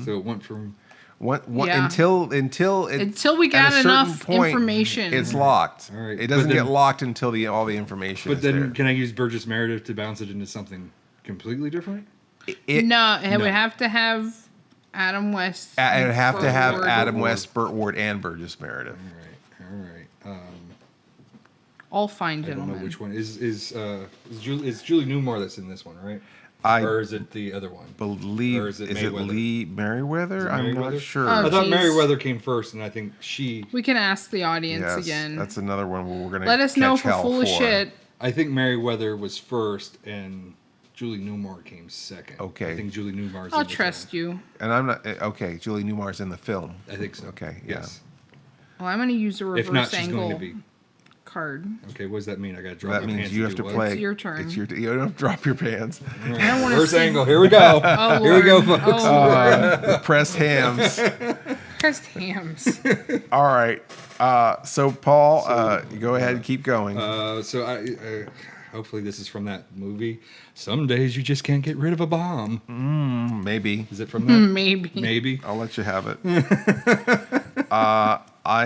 Speaker 3: So it went from.
Speaker 4: Yeah.
Speaker 2: Until we
Speaker 4: Until
Speaker 2: at
Speaker 4: got
Speaker 2: a certain
Speaker 4: enough
Speaker 2: point,
Speaker 4: information.
Speaker 2: It's locked.
Speaker 3: All right,
Speaker 2: It doesn't
Speaker 3: but then-
Speaker 2: get locked until all the information
Speaker 3: But
Speaker 2: is
Speaker 3: then,
Speaker 2: there.
Speaker 3: can I use Burgess Meredith to bounce it into something completely different?
Speaker 4: No, it would have to have Adam West.
Speaker 2: It would have to
Speaker 4: Burt
Speaker 2: have
Speaker 4: Ward.
Speaker 2: Adam West, Burt Ward, and Burgess Meredith.
Speaker 3: All right.
Speaker 4: All fine
Speaker 3: I don't know
Speaker 4: gentlemen.
Speaker 3: which one is Julie Newmar that's in this one, right? Or is it the other one?
Speaker 2: Believe
Speaker 3: Or is it
Speaker 2: it
Speaker 3: Mayweather?
Speaker 2: Lee Merriweather?
Speaker 3: Is it
Speaker 2: I'm
Speaker 3: Merriweather?
Speaker 2: not sure.
Speaker 4: Oh,
Speaker 3: I thought
Speaker 4: geez.
Speaker 3: Merriweather came first, and I think she.
Speaker 4: We can ask the audience
Speaker 2: Yes,
Speaker 4: again.
Speaker 2: that's another one where we're gonna
Speaker 4: Let us know
Speaker 2: catch
Speaker 4: if we're
Speaker 2: hell
Speaker 4: full of
Speaker 2: for.
Speaker 4: shit.
Speaker 3: I think Merriweather was first, and Julie Newmar came second.
Speaker 2: Okay.
Speaker 3: I think Julie Newmar's.
Speaker 4: I'll
Speaker 3: in the
Speaker 4: trust you.
Speaker 2: And I'm not okay. Julie Newmar's in the film.
Speaker 3: film. I think so.
Speaker 2: Okay, yeah.
Speaker 3: Yes.
Speaker 4: Well, I'm going to use a reverse
Speaker 3: If not, she's
Speaker 4: angle
Speaker 3: going to be.
Speaker 4: card.
Speaker 3: Okay, what does that mean? I got to drop
Speaker 2: That
Speaker 3: my
Speaker 2: means
Speaker 3: pants
Speaker 2: you
Speaker 3: and
Speaker 2: have
Speaker 3: do
Speaker 2: to
Speaker 3: what?
Speaker 2: play.
Speaker 4: It's your turn.
Speaker 2: You don't have to drop your pants.
Speaker 4: I don't want to
Speaker 3: Reverse
Speaker 4: see.
Speaker 3: angle. Here we go.
Speaker 4: Oh,
Speaker 3: Here we go,
Speaker 4: Lord.
Speaker 3: folks.
Speaker 4: Oh, Lord.
Speaker 2: Pressed hams.
Speaker 4: Pressed hams.
Speaker 2: All right. So Paul, go ahead and keep going.
Speaker 3: So I hopefully this is from that movie. Some days you just can't get rid of a bomb.
Speaker 2: Maybe.
Speaker 3: Is it from that?
Speaker 4: Maybe.
Speaker 3: Maybe.
Speaker 2: I'll let you have it. I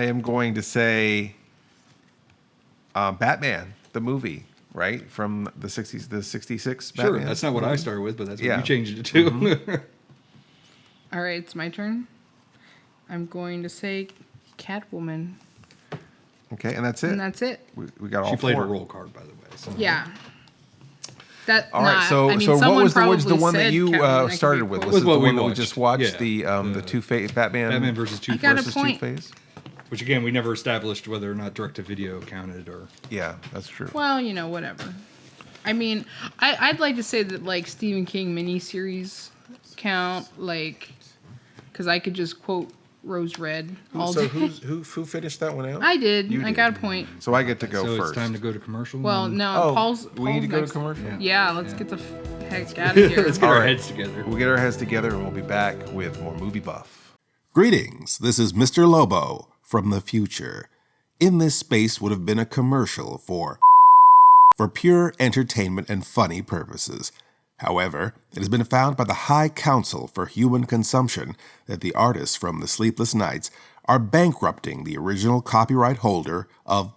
Speaker 2: am going to say Batman, the movie, right? From the 60s, the 66
Speaker 3: Sure.
Speaker 2: Batman.
Speaker 3: That's not what I started with, but that's what
Speaker 2: Yeah.
Speaker 3: you changed it to.
Speaker 4: All right, it's my turn. I'm going to say Catwoman.
Speaker 2: Okay, and that's it.
Speaker 4: And that's it.
Speaker 2: We got all
Speaker 3: She played
Speaker 2: four.
Speaker 3: a roll card, by the way. So.
Speaker 4: Yeah. That,
Speaker 2: All right,
Speaker 4: nah,
Speaker 2: so
Speaker 4: I mean,
Speaker 2: so what
Speaker 4: someone
Speaker 2: was the
Speaker 4: probably
Speaker 2: one that
Speaker 4: said
Speaker 2: you
Speaker 4: Catwoman. I could be
Speaker 2: started with?
Speaker 4: quoted.
Speaker 2: Was it the
Speaker 3: what we
Speaker 2: one that we
Speaker 3: watched.
Speaker 2: just watched?
Speaker 3: Yeah.
Speaker 2: The Two-Face Batman
Speaker 3: versus Two
Speaker 4: I got a
Speaker 2: versus
Speaker 4: point.
Speaker 2: Two-Face?
Speaker 3: Which again, we never established whether or not direct-to-video counted or.
Speaker 2: Yeah, that's true.
Speaker 4: Well, you know, whatever. I mean, I'd like to say that, like, Stephen King miniseries count, like, because I could just quote Rose Red all
Speaker 2: So
Speaker 4: day.
Speaker 2: who finished that one out?
Speaker 4: I did.
Speaker 2: You
Speaker 4: I
Speaker 2: did.
Speaker 4: got a point.
Speaker 2: So I get to go
Speaker 3: So
Speaker 2: first.
Speaker 3: it's time to go to commercial.
Speaker 4: Well,
Speaker 3: and-
Speaker 4: no,
Speaker 2: Oh,
Speaker 4: Paul's
Speaker 2: we need to go to
Speaker 4: next.
Speaker 2: commercial.
Speaker 4: Yeah, let's get the heck out of here.
Speaker 3: Let's get
Speaker 2: All
Speaker 3: our
Speaker 2: right.
Speaker 3: heads together.
Speaker 2: We'll get our heads together and we'll be back with more Movie Buff.
Speaker 10: Greetings, this is Mr. Lobo from the future. In this space would have been a commercial for pure entertainment and funny purposes. However, it has been found by the High Counsel for Human Consumption that the artists from the Sleepless Knights are bankrupting the original copyright holder of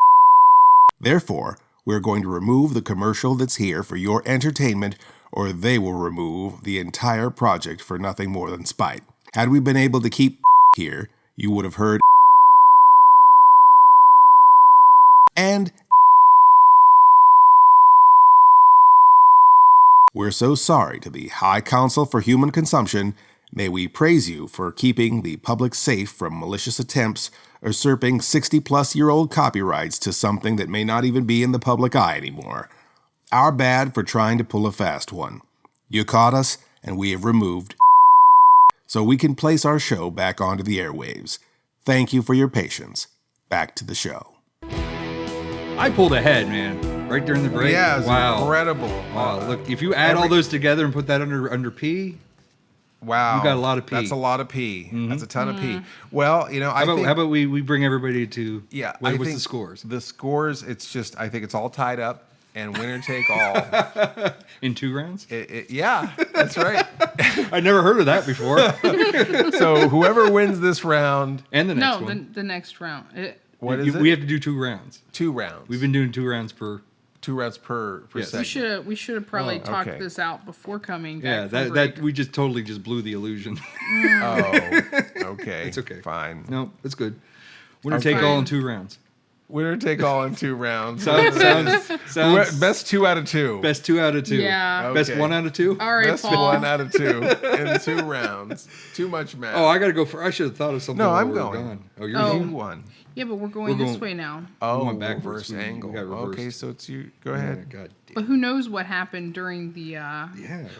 Speaker 10: Therefore, we're going to remove the commercial that's here for your entertainment, or they will remove the entire project for nothing more than spite. Had we been able to keep here, you would have heard and we're so sorry to the High Counsel for Human Consumption. May we praise you for keeping the public safe from malicious attempts usurping 60-plus-year-old copyrights to something that may not even be in the public eye anymore. Our bad for trying to pull a fast one. You caught us, and we have removed so we can place our show back onto the airwaves. Thank you for your patience. Back to the show.
Speaker 3: I pulled ahead, man. Right during the break.
Speaker 2: Yeah, it's
Speaker 3: wow.
Speaker 2: incredible.
Speaker 3: Wow. Look, if you add all those together and put that under P,
Speaker 2: wow,
Speaker 3: you got a lot of P.
Speaker 2: That's a lot of P. That's a ton of P. Well, you know,
Speaker 3: how about we bring everybody to what's the scores?
Speaker 2: The scores, it's just I think it's all tied up and winner take all
Speaker 3: in 2 rounds.
Speaker 2: Yeah, that's right.
Speaker 3: I never heard of that before.
Speaker 2: So whoever wins this round
Speaker 3: and the next one,
Speaker 4: the next round.
Speaker 2: What is it?
Speaker 3: We have to do 2 rounds.
Speaker 2: 2 rounds.
Speaker 3: We've been doing 2 rounds per.
Speaker 2: 2 rounds per segment.
Speaker 4: We should have probably talked this out before coming back.
Speaker 3: Yeah, that we just totally just blew the illusion.
Speaker 2: Oh, okay.
Speaker 3: It's okay.
Speaker 2: Fine.
Speaker 3: No, it's good. Winner take all in 2 rounds.
Speaker 2: Winner take all in 2 rounds.
Speaker 3: sounds
Speaker 2: best 2 out of 2.
Speaker 3: Best 2 out of 2.
Speaker 4: Yeah.
Speaker 2: Okay.
Speaker 3: Best 1 out of 2.
Speaker 4: All right,
Speaker 2: Best
Speaker 4: Paul.
Speaker 2: 1 out of 2 in 2 rounds. Too much math.
Speaker 3: Oh, I gotta go for. I should have thought of something.
Speaker 2: No,
Speaker 3: while
Speaker 2: I'm
Speaker 3: we were
Speaker 2: going.
Speaker 3: gone. Oh, you're
Speaker 4: Oh.
Speaker 3: going.
Speaker 2: You won.
Speaker 4: Yeah, but we're going this way now.
Speaker 2: Oh,
Speaker 3: went backwards.
Speaker 2: reverse angle.
Speaker 3: We got reversed.
Speaker 2: Okay, so it's you. Go ahead.
Speaker 3: God damn.
Speaker 4: But who knows what happened during the?
Speaker 3: Yeah.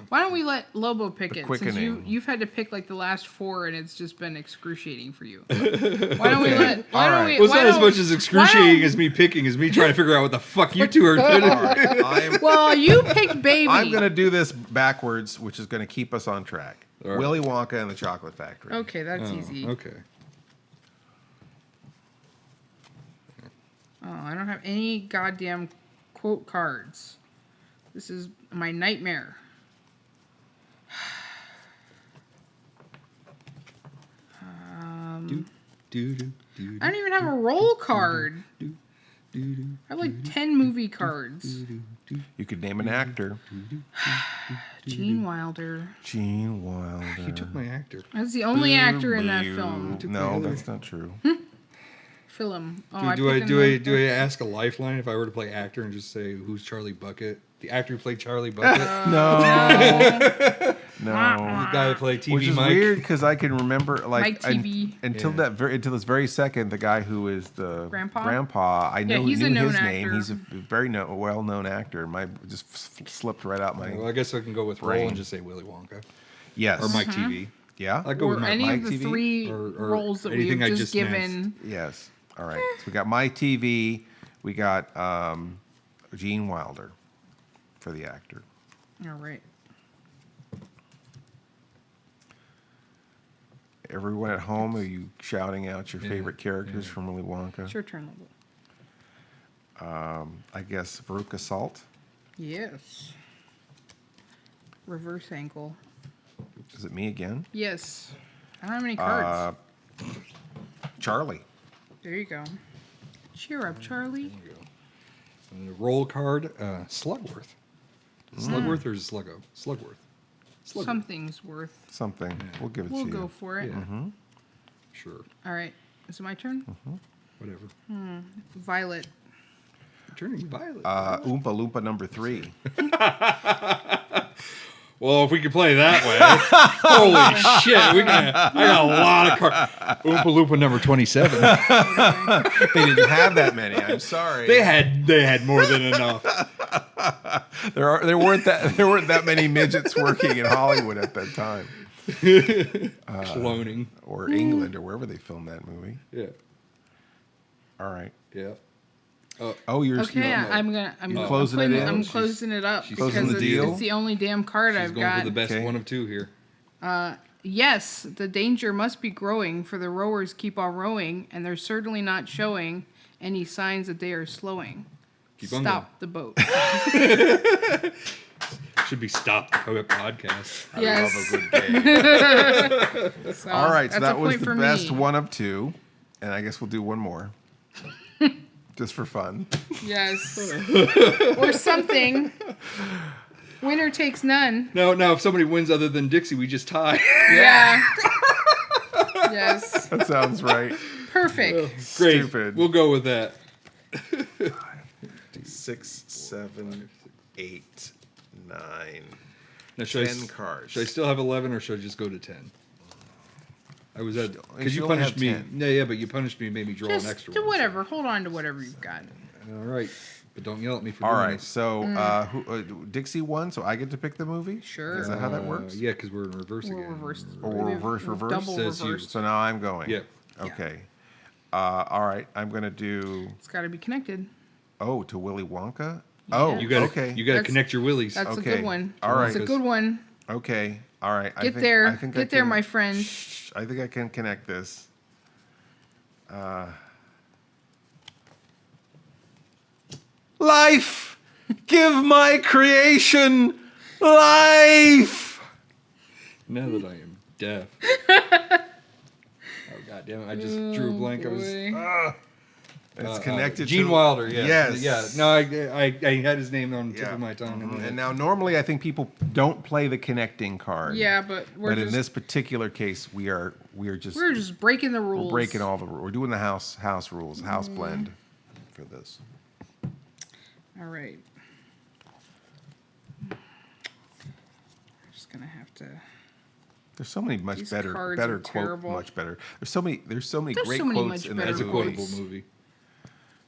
Speaker 4: Why don't we let Lobo pick
Speaker 2: The
Speaker 4: it? Since
Speaker 2: quickening.
Speaker 4: you've had to pick like the last 4, and it's just been excruciating for you. Why don't we let? Why don't we?
Speaker 3: Well, it's
Speaker 4: why
Speaker 3: not as
Speaker 4: don't-
Speaker 3: much as excruciating as me picking, as me trying to figure out what the fuck you two are doing.
Speaker 4: Well, you picked Baby.
Speaker 2: I'm going to do this backwards, which is going to keep us on track.
Speaker 3: All right.
Speaker 2: Willy Wonka and the Chocolate Factory.
Speaker 4: Okay, that's easy.
Speaker 3: Okay.
Speaker 4: Oh, I don't have any goddamn quote cards. This is my nightmare. I don't even have a roll card. I have like 10 movie cards.
Speaker 2: You could name an actor.
Speaker 4: Gene Wilder.
Speaker 2: Gene Wilder.
Speaker 3: You took my actor.
Speaker 4: That's the only actor in that film.
Speaker 2: No, that's not true.
Speaker 4: Film. Oh,
Speaker 3: Do I ask a lifeline if I were to play actor and just say who's Charlie Bucket? The actor who played Charlie Bucket.
Speaker 2: No.
Speaker 3: The guy who played TV
Speaker 2: Which is
Speaker 3: Mike.
Speaker 2: weird because I can remember like
Speaker 4: Mike TV.
Speaker 2: until this very second, the guy who is the
Speaker 4: Grandpa?
Speaker 2: I
Speaker 4: Yeah,
Speaker 2: knew
Speaker 4: he's a
Speaker 2: his
Speaker 4: known
Speaker 2: name.
Speaker 4: actor.
Speaker 2: He's a very well-known actor. My just slipped right out my.
Speaker 3: Well, I guess I can go with
Speaker 2: brain.
Speaker 3: roll and just say Willy Wonka.
Speaker 2: Yes.
Speaker 3: Or Mike TV.
Speaker 2: Yeah.
Speaker 3: I'll go with
Speaker 4: Or
Speaker 3: my
Speaker 4: any
Speaker 3: Mike
Speaker 4: of the
Speaker 3: TV.
Speaker 4: 3
Speaker 3: or
Speaker 4: roles that
Speaker 3: anything
Speaker 4: we've
Speaker 3: I
Speaker 4: just
Speaker 3: missed.
Speaker 4: given.
Speaker 2: Yes. All right. So we got My TV. We got Gene Wilder for the actor.
Speaker 4: All right.
Speaker 2: Everyone at home, are you shouting out your favorite characters from Willy Wonka?
Speaker 4: It's your turn, Lobo.
Speaker 2: I guess Veruca Salt.
Speaker 4: Yes. Reverse ankle.
Speaker 2: Is it me again?
Speaker 4: Yes. I don't have any cards.
Speaker 2: Charlie.
Speaker 4: There you go. Cheer up, Charlie.
Speaker 3: And the roll card, Slugworth. Slugworth or Sluggo? Slugworth.
Speaker 4: Something's worth.
Speaker 2: Something. We'll give it to
Speaker 4: We'll
Speaker 2: you.
Speaker 4: go for it.
Speaker 3: Yeah. Sure.
Speaker 4: All right. Is it my turn?
Speaker 3: Whatever.
Speaker 4: Violet.
Speaker 3: You're turning violet.
Speaker 2: Oompa Loompa number 3.
Speaker 3: Well, if we could play that way, holy shit, I got a lot of cards. Oompa Loompa number 27.
Speaker 2: They didn't have that many. I'm sorry.
Speaker 3: They had more than enough.
Speaker 2: There weren't that many midgets working in Hollywood at that time.
Speaker 3: Cloning.
Speaker 2: Or England or wherever they filmed that movie.
Speaker 3: Yeah.
Speaker 2: All right.
Speaker 3: Yeah.
Speaker 2: you're
Speaker 4: okay. I'm
Speaker 2: closing it in.
Speaker 4: I'm closing it up because
Speaker 2: closing the deal?
Speaker 4: it's the only damn card I've
Speaker 3: going
Speaker 4: got.
Speaker 3: for the best one of two here.
Speaker 4: Yes, the danger must be growing, for the rowers keep on rowing, and they're certainly not showing any signs that they are slowing. Stop the boat.
Speaker 3: Should be Stop the Podcast.
Speaker 4: Yes.
Speaker 2: I love a good game.
Speaker 4: So
Speaker 2: All right, so
Speaker 4: that's
Speaker 2: that
Speaker 4: a
Speaker 2: was
Speaker 4: point
Speaker 2: the
Speaker 4: for
Speaker 2: best
Speaker 4: me.
Speaker 2: one of two, and I guess we'll do one more, just for fun.
Speaker 4: Yes. Or something. Winner takes none.
Speaker 3: Now, if somebody wins other than Dixie, we just tie.
Speaker 4: Yeah. Yes.
Speaker 2: That sounds right.
Speaker 4: Perfect.
Speaker 3: Great.
Speaker 2: Stupid.
Speaker 3: We'll go with that.
Speaker 2: 6, 7, 8, 9,
Speaker 3: Now,
Speaker 2: 10 cards.
Speaker 3: Should I still have 11, or should I just go to 10? I was at because you
Speaker 2: only
Speaker 3: punished
Speaker 2: have
Speaker 3: me.
Speaker 2: 10.
Speaker 3: Yeah, but you punished me and made me draw an
Speaker 4: Just
Speaker 3: extra
Speaker 4: do
Speaker 3: one.
Speaker 4: whatever. Hold on to whatever you've got.
Speaker 3: All right, but don't yell at me for
Speaker 2: All
Speaker 3: doing
Speaker 2: right,
Speaker 3: this.
Speaker 2: so Dixie won, so I get to pick the movie?
Speaker 4: Sure.
Speaker 2: Is that how that works?
Speaker 3: Yeah, because we're in reverse
Speaker 4: We'll
Speaker 3: again.
Speaker 4: reverse.
Speaker 2: Or we'll reverse?
Speaker 4: Double
Speaker 3: Says you.
Speaker 4: reverse.
Speaker 2: So now I'm going.
Speaker 3: Yep.
Speaker 2: Okay. All right, I'm going to do,
Speaker 4: It's got to be connected.
Speaker 2: to Willy Wonka?
Speaker 4: Yeah.
Speaker 2: Oh,
Speaker 3: You gotta,
Speaker 2: okay.
Speaker 3: You got to
Speaker 4: That's-
Speaker 3: connect your willies.
Speaker 4: That's a
Speaker 2: Okay.
Speaker 4: good one.
Speaker 2: All right.
Speaker 4: It's a good one.
Speaker 2: Okay. All right.
Speaker 4: Get there.
Speaker 2: I think I
Speaker 4: Get there,
Speaker 2: can-
Speaker 4: my friend.
Speaker 2: Shh, I think I can connect this. Life! Give my creation life!
Speaker 3: Now that I am deaf. Oh God damn it! I just drew a blank. I was.
Speaker 2: It's connected
Speaker 3: Gene
Speaker 2: to...
Speaker 3: Wilder. Yeah.
Speaker 2: Yes.
Speaker 3: Yeah. No, I had his name on the tip of my tongue.
Speaker 2: Mhm. And now normally I think people don't play the connecting card.
Speaker 4: Yeah, but
Speaker 2: But in this particular case, we're just
Speaker 4: we're just breaking the rules.
Speaker 2: we're breaking all the rules. We're doing the house rules, house blend for this.
Speaker 4: All right. I'm just gonna have to.
Speaker 2: There's so many much
Speaker 4: These
Speaker 2: better
Speaker 4: cards
Speaker 2: better
Speaker 4: are
Speaker 2: quote
Speaker 4: terrible.
Speaker 2: much better. There's so many
Speaker 4: There's
Speaker 2: great
Speaker 4: so many
Speaker 2: quotes
Speaker 4: much
Speaker 2: in
Speaker 4: better
Speaker 2: that
Speaker 3: That's a
Speaker 2: movie.
Speaker 3: quotable movie.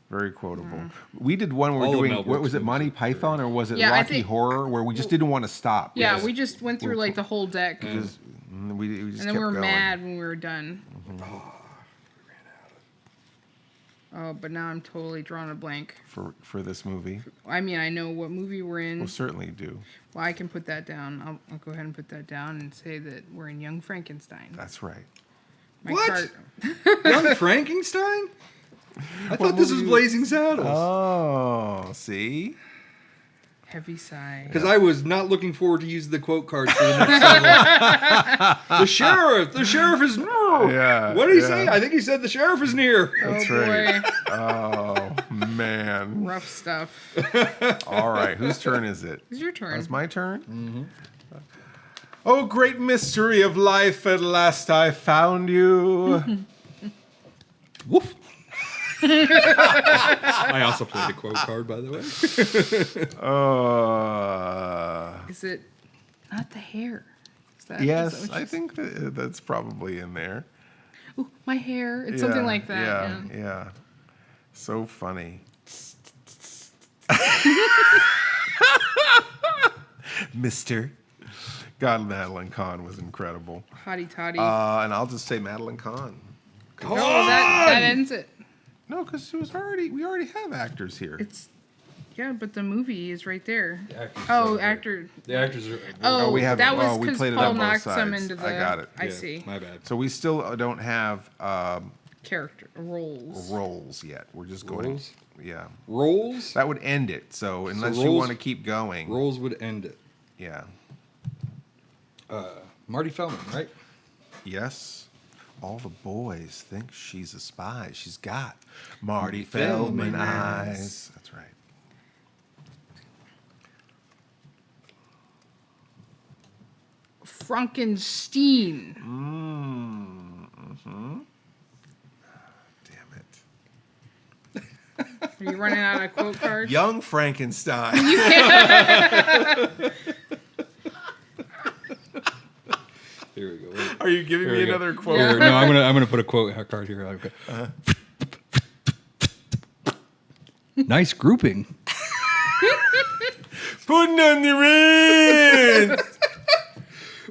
Speaker 2: Very quotable. We did one where
Speaker 3: All of
Speaker 2: we're
Speaker 3: Mel
Speaker 2: doing what
Speaker 3: Brooks
Speaker 2: was it,
Speaker 3: movies
Speaker 2: Monty
Speaker 3: are
Speaker 2: Python or was it
Speaker 4: Yeah, I
Speaker 2: Rocky
Speaker 4: think-
Speaker 2: Horror, where we just didn't want to stop.
Speaker 4: Yeah,
Speaker 2: Yes.
Speaker 4: we just went through like the whole deck,
Speaker 2: we just
Speaker 4: and then
Speaker 2: kept
Speaker 4: we were
Speaker 2: going.
Speaker 4: mad when we were done. Oh, but now I'm totally drawing a blank.
Speaker 2: for this movie.
Speaker 4: I mean, I know what movie we're in.
Speaker 2: We'll certainly do.
Speaker 4: Well, I can put that down. I'll go ahead and put that down and say that we're in Young Frankenstein.
Speaker 2: That's right.
Speaker 4: My
Speaker 3: What?
Speaker 4: card-
Speaker 3: Young Frankenstein? I thought this was Blazing Saddles.
Speaker 2: Oh, see?
Speaker 4: Heavy sigh.
Speaker 3: Because I was not looking forward to use the quote card for the next song. The sheriff is near.
Speaker 2: Yeah,
Speaker 3: What did he
Speaker 2: yeah.
Speaker 3: say? I think he said the sheriff is near.
Speaker 2: That's
Speaker 4: oh
Speaker 2: right.
Speaker 4: boy,
Speaker 2: Oh, man.
Speaker 4: rough stuff.
Speaker 2: All right, whose turn is it?
Speaker 4: It's your turn.
Speaker 2: It's my turn? Mm-hmm. Oh, great mystery of life, at last I found you.
Speaker 3: Woof. I also played a quote card, by the way.
Speaker 4: Is it not the hair? Is that,
Speaker 2: Yes,
Speaker 4: is that what
Speaker 2: I
Speaker 4: you
Speaker 2: think that's probably in there.
Speaker 4: said? Ooh, my hair. It's something like that.
Speaker 2: Yeah. So funny. Mister. God, Madeline Kahn was incredible.
Speaker 4: Hottie toddy.
Speaker 2: And I'll just say Madeline Kahn.
Speaker 4: oh, that ends it.
Speaker 2: No, because we already have actors here.
Speaker 4: Yeah, but the movie is right there.
Speaker 3: actors
Speaker 4: Oh,
Speaker 3: are there.
Speaker 4: actor.
Speaker 3: The actors are.
Speaker 4: Oh,
Speaker 2: we have.
Speaker 4: that was
Speaker 2: we
Speaker 4: because
Speaker 2: played it
Speaker 4: Paul
Speaker 2: on both
Speaker 4: knocked
Speaker 2: sides.
Speaker 4: some into the.
Speaker 2: I got it.
Speaker 4: I
Speaker 3: Yeah,
Speaker 4: see.
Speaker 3: My bad.
Speaker 2: So we still don't have
Speaker 4: Character roles.
Speaker 2: roles yet. We're just going.
Speaker 3: Roles?
Speaker 2: Yeah.
Speaker 3: Rolls?
Speaker 2: That would end it. So unless you
Speaker 3: rolls-
Speaker 2: want to keep going.
Speaker 3: Rolls would end it.
Speaker 2: Yeah.
Speaker 3: Marty Feldman, right?
Speaker 2: Yes. All the boys think she's a spy. She's got Marty Feldman eyes. That's right.
Speaker 4: Frankenstein.
Speaker 2: Mm-hmm. Damn it.
Speaker 4: Are you running out of quote cards?
Speaker 2: Young Frankenstein.
Speaker 3: Here we go.
Speaker 2: Are you giving
Speaker 3: Here
Speaker 2: me
Speaker 3: we go.
Speaker 2: another quote?
Speaker 3: Here, no, I'm gonna put a quote card here. Okay. Nice grouping.
Speaker 2: Putting on the ring.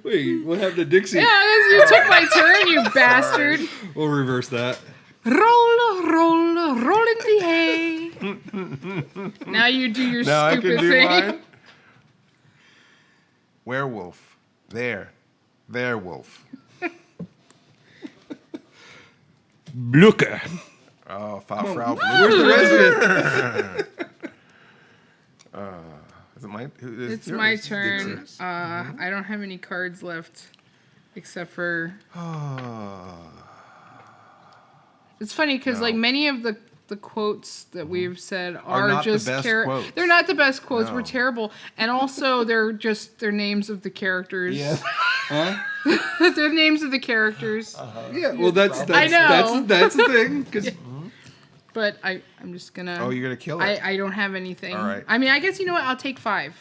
Speaker 3: Wait, what happened to Dixie?
Speaker 4: Yeah, you took my turn, you bastard.
Speaker 3: We'll reverse that.
Speaker 4: Roll in the hay. Now you do your
Speaker 2: Now I
Speaker 4: stupid
Speaker 2: can do
Speaker 4: thing.
Speaker 2: mine. Werewolf. There, wolf.
Speaker 3: Blucher.
Speaker 2: Oh, Frau
Speaker 3: Where's the resident?
Speaker 2: Is it mine?
Speaker 4: It's my turn. I don't have any cards left, except for. It's funny because like many of the quotes that we've said are
Speaker 2: not
Speaker 4: just
Speaker 2: the best quotes.
Speaker 4: They're not the best quotes.
Speaker 2: No.
Speaker 4: We're terrible, and also they're just their names of the characters.
Speaker 2: Yeah.
Speaker 4: They're names of the characters.
Speaker 3: Yeah, well, that's
Speaker 4: I know.
Speaker 3: that's the thing. 'Cause
Speaker 4: But I'm just gonna.
Speaker 2: Oh, you're gonna kill it.
Speaker 4: I don't have anything.
Speaker 2: All right.
Speaker 4: I mean, I guess you know what? I'll take 5.